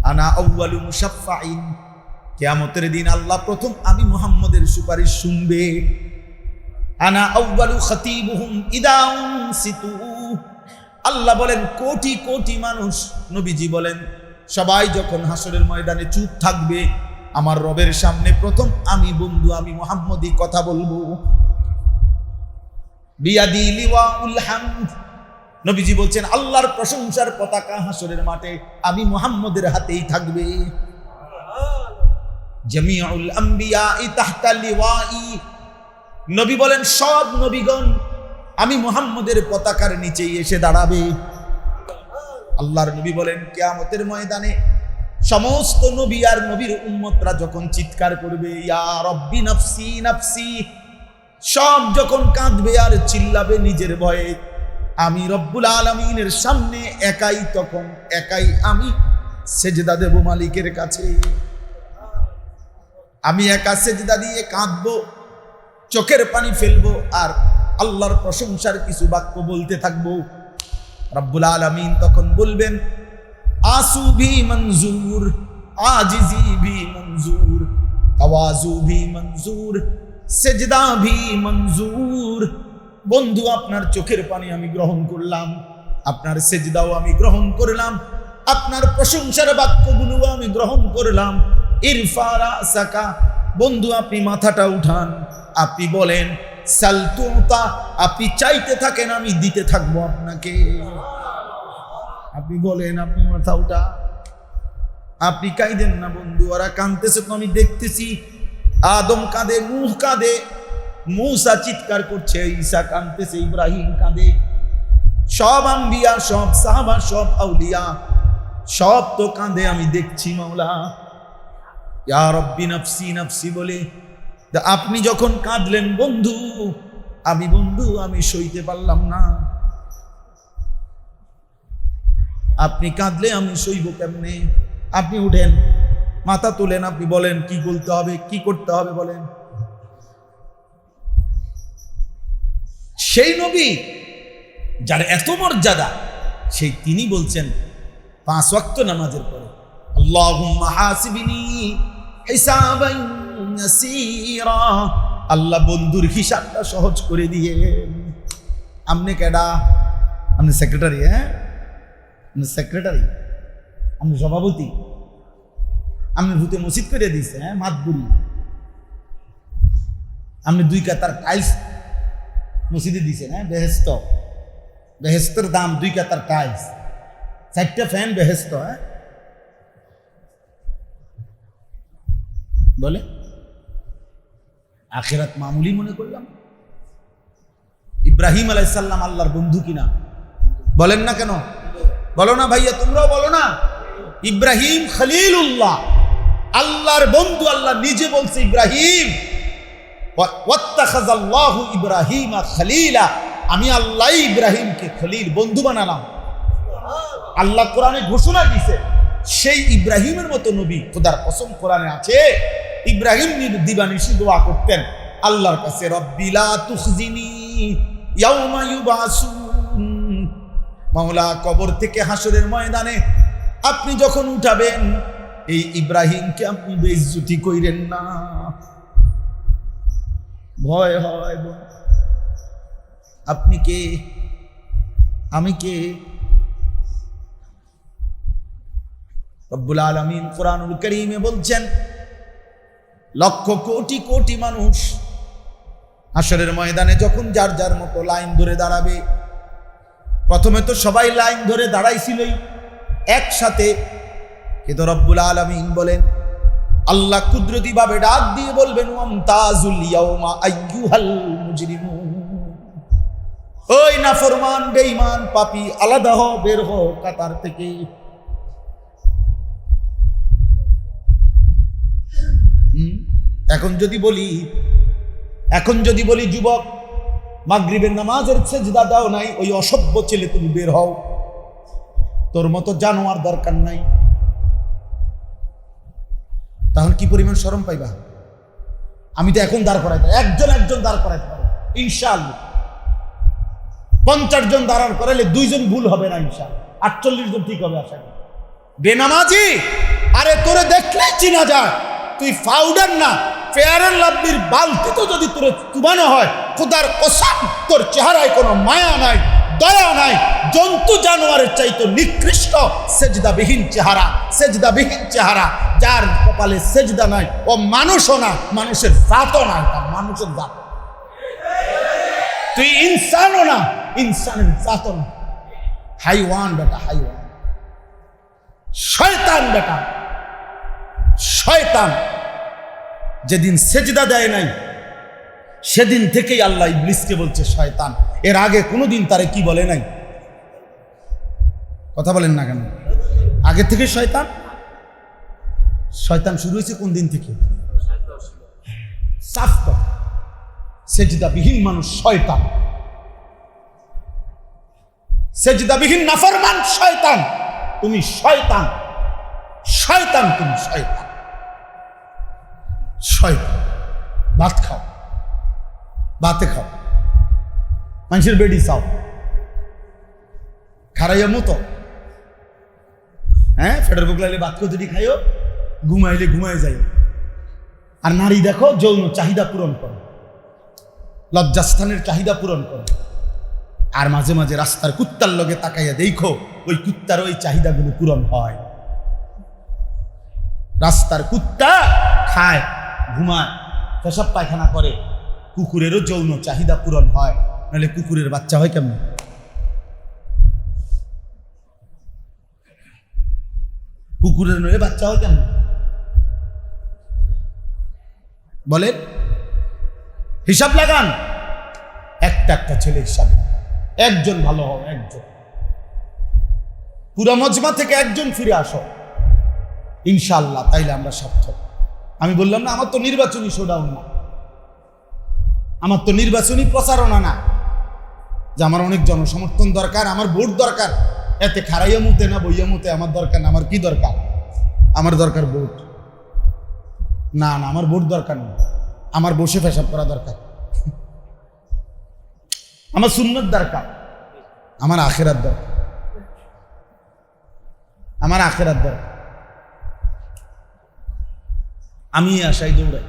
[SPEAKER 1] আনা আউয়ালু মুশাফফাঈন, কিয়ামতের দিন আল্লাহ প্রথম আমি মুহাম্মদের সুপারিশ শুনবে। আনা আউয়ালু খাতীবুহুম ইদা উনসিতু, আল্লাহ বলেন কোটি কোটি মানুষ, নবীজি বলেন সবাই যখন হাসরের ময়দানে চুপ থাকবে, আমার রবের সামনে প্রথম আমি বন্ধু, আমি মুহাম্মদী কথা বলবো। বিয়াদি লিওয়াউল হামদ, নবীজি বলছেন আল্লাহর প্রশংসার পতাকা হাসরের মাঠে আমি মুহাম্মদের হাতেই থাকবে। জামিউল আম্বিয়া তাহতা লিওয়াই, নবী বলেন সব নবীগণ আমি মুহাম্মদের পতাকার নিচেই এসে দাঁড়াবে। আল্লাহর নবী বলেন কিয়ামতের ময়দানে সমস্ত নবী আর নবীর উম্মতরা যখন চিৎকার করবে ইয়া রব্বি নফসি নফসি, সব যখন কাঁদবে আর চিল্লাবে নিজের ভয়ে, আমি রব্বুল আলামিনের সামনে একাই আমি সেজদা দেব মালিকের কাছে। আমি একা সেজদা দিয়ে কাঁদবো, চোখের পানি ফেলবো আর আল্লাহর প্রশংসার কিছু বাক্য বলতে থাকবো। রব্বুল আলামিন তখন বলবেন আসু ভি মঞ্জুর, আজিজি ভি মঞ্জুর, তাওয়াজু ভি মঞ্জুর, সেজদা ভি মঞ্জুর। বন্ধু আপনার চোখের পানি আমি গ্রহণ করলাম, আপনার সেজদাও আমি গ্রহণ করলাম, আপনার প্রশংসার বাক্যগুলো আমি গ্রহণ করলাম। ইরফা রাসাকা, বন্ধু আপনি মাথাটা উঠান, আপনি বলেন সালতুতা, আপনি চাইতে থাকেন আমি দিতে থাকবো আপনাকে। আপনি বলেন, আপনি মাথা উঠা, আপনি কাঁদেন না বন্ধু। ওরা কাঁদতেছে তো আমি দেখতেছি, আদম কাঁদে, নূহ কাঁদে, মূসা চিৎকার করছে, ঈসা কাঁদতেছে, ইব্রাহিম কাঁদে, সব আম্বিয়া, সব সাহাবা, সব আউলিয়া সব তো কাঁদে, আমি দেখছি মাওলা। ইয়া রব্বি নফসি নফসি বলে আপনি যখন কাঁদলেন বন্ধু, আমি সইতে পারলাম না। আপনি কাঁদলে আমি সইব কেমনে? আপনি উঠেন, মাথা তোলেন, আপনি বলেন কি বলতে হবে, কি করতে হবে বলেন। সেই নবী যার এত মর্যাদা, সেই তিনি বলছেন 5 ওয়াক্ত নামাজের পরে আল্লাহুম্মা হাসিবনি হিসাবান ইয়াসীরা, আল্লাহ বন্ধুর হিসাবটা সহজ করে দিয়ে। আপনি কেডা? আপনি সেক্রেটারি? আপনি সেক্রেটারি, আপনি সভাপতি, আপনি ভূতে মসজিদ করে দিয়েছে মাতবুরি, আপনি 2 কাতার টাইলস মসজিদে দিয়েছেন, বেহেস্তের দাম 2 কাতার টাইলস, 4টা ফ্যান বেহেস্ত। বলে আখিরাত মামুলি মনে করলাম। ইব্রাহিম আলাইহিস সালাম আল্লাহর বন্ধু কিনা বলেন না কেন? বলো না ভাইয়া, তোমরাও বলো না। ইব্রাহিম খলিলুল্লাহ, আল্লাহর বন্ধু। আল্লাহ নিজে বলছে ইব্রাহিম ওয়াত্তাখাযাল্লাহু ইব্রাহিমা খলিলা, আমি আল্লাহ ইব্রাহিমকে খলিল বন্ধু বানালাম। আল্লাহ কোরআনে ঘোষণা দিয়েছে সেই ইব্রাহিমের মতো নবী খোদার কসম কোরআনে আছে। ইব্রাহিম দিবানিশি দোয়া করতেন আল্লাহর কাছে, রব্বি লা তুখজিনি ইয়াউমা ইউবাসুন, মাওলা কবর থেকে হাসরের ময়দানে আপনি যখন উঠাবেন এই ইব্রাহিমকে আপনি বেইজ্জতি কইরেন না। ভয় হয়। আপনি কে? আমি কে? রব্বুল আলামিন কুরআনুল কারীমে বলছেন লক্ষ কোটি কোটি মানুষ হাসরের ময়দানে যখন যার যার মতো লাইন ধরে দাঁড়াবে। প্রথমে তো সবাই লাইন ধরে দাঁড়াইছিলই একসাথে, কিন্তু রব্বুল আলামিন বলেন আল্লাহ কুদরতি ভাবে ডাক দিয়ে বলবেন ওয়ামতাজুল ইয়াউমা আইয়ুহাল মুজরিমুন, ওই নাফরমান বেঈমান পাপী আলাদা হও, বের হও কাতার থেকে। এখন যদি বলি যুবক মাগরিবের নামাজের সেজদা দাও নাই, ওই অসভ্য ছেলে তুমি বের হও, তোর মতো জানোয়ার দরকার নাই, তখন কি পরিমাণ শরম পাইবা? আমি তো এখন দাঁড় করাইতে একজন দাঁড় করাইতে পারো ইনশাআল্লাহ। 50 জন দাঁড়ার করাইলে 2 জন ভুল হবে না ইনশাআল্লাহ, 48 জন ঠিক হবে আশা করি। বেনামাজি, আরে তোরে দেখলেই চিনা যায় তুই পাউডার না, ফেয়ার এন্ড লাভলির বালতি তো যদি তোরে চুবানো হয়, খোদার কসম তোর চেহারায় কোনো মায়া নাই, দয়া নাই, জন্তু জানোয়ারের চাইতে নিকৃষ্ট সেজদাবিহীন চেহারা, সেজদাবিহীন চেহারা, যার কপালে সেজদা নাই ও মানুষও না, মানুষের জাতও না, এটা মানুষের জাত। তুই ইনসানও না, ইনসানের জাতও না, হাইওয়ান বেটা, হাইওয়ান, শয়তান বেটা, শয়তান। যেদিন সেজদা দেয় নাই সেদিন থেকেই আল্লাহ ইবলিসকে বলছে শয়তান। এর আগে কোনোদিন তারে কি বলে নাই? কথা বলেন না কেন? আগে থেকে শয়তান। শয়তান শুরু হয়েছে কোন দিন থেকে? সাফ কথা, সেজদাবিহীন মানুষ শয়তান, সেজদাবিহীন নাফরমান শয়তান। তুমি শয়তান, শয়তান, তুমি শয়তান, শয়তান। ভাত খাও, ভাতে খাও, মানুষের বেডি চাও, খারাইয়া মতো, হ্যাঁ, ফেডার বুক লাগলে ভাত কতটি খাইও, ঘুমাইলে ঘুমাই যাই। আর নারী দেখো, যৌন চাহিদা পূরণ করো, লজ্জাস্থানের চাহিদা পূরণ করো। আর মাঝে মাঝে রাস্তার কুত্তার লগে তাকাইয়া দেখো, ওই কুত্তার ওই চাহিদাগুলো পূরণ হয়। রাস্তার কুত্তা খায়, ঘুমায়, পেশাব পায়খানা করে, কুকুরেরও যৌন চাহিদা পূরণ হয়, নাহলে কুকুরের বাচ্চা হয় কেমন? কুকুরের নইলে বাচ্চা হয় কেমন বলেন? হিসাব লাগান, একটা একটা ছেলে হিসাব, একজন ভালো হও, একজন, পুরা মজমা থেকে একজন ফিরে আসো ইনশাআল্লাহ, তাইলে আমরা সার্থক। আমি বললাম না, আমার তো নির্বাচনী শোডাউন না, আমার তো নির্বাচনী প্রচারণা না যে আমার অনেক জনসমর্থন দরকার, আমার ভোট দরকার। এতে খারাইয়া মুতে না বইয়া মুতে আমার দরকার না। আমার কি দরকার? আমার দরকার ভোট। না না, আমার ভোট দরকার নেই, আমার বসে পেশাব করা দরকার, আমার সুন্নত দরকার, আমার আখিরাত দরকার, আমার আখিরাত দরকার। আমি আশায় দৌড়াই।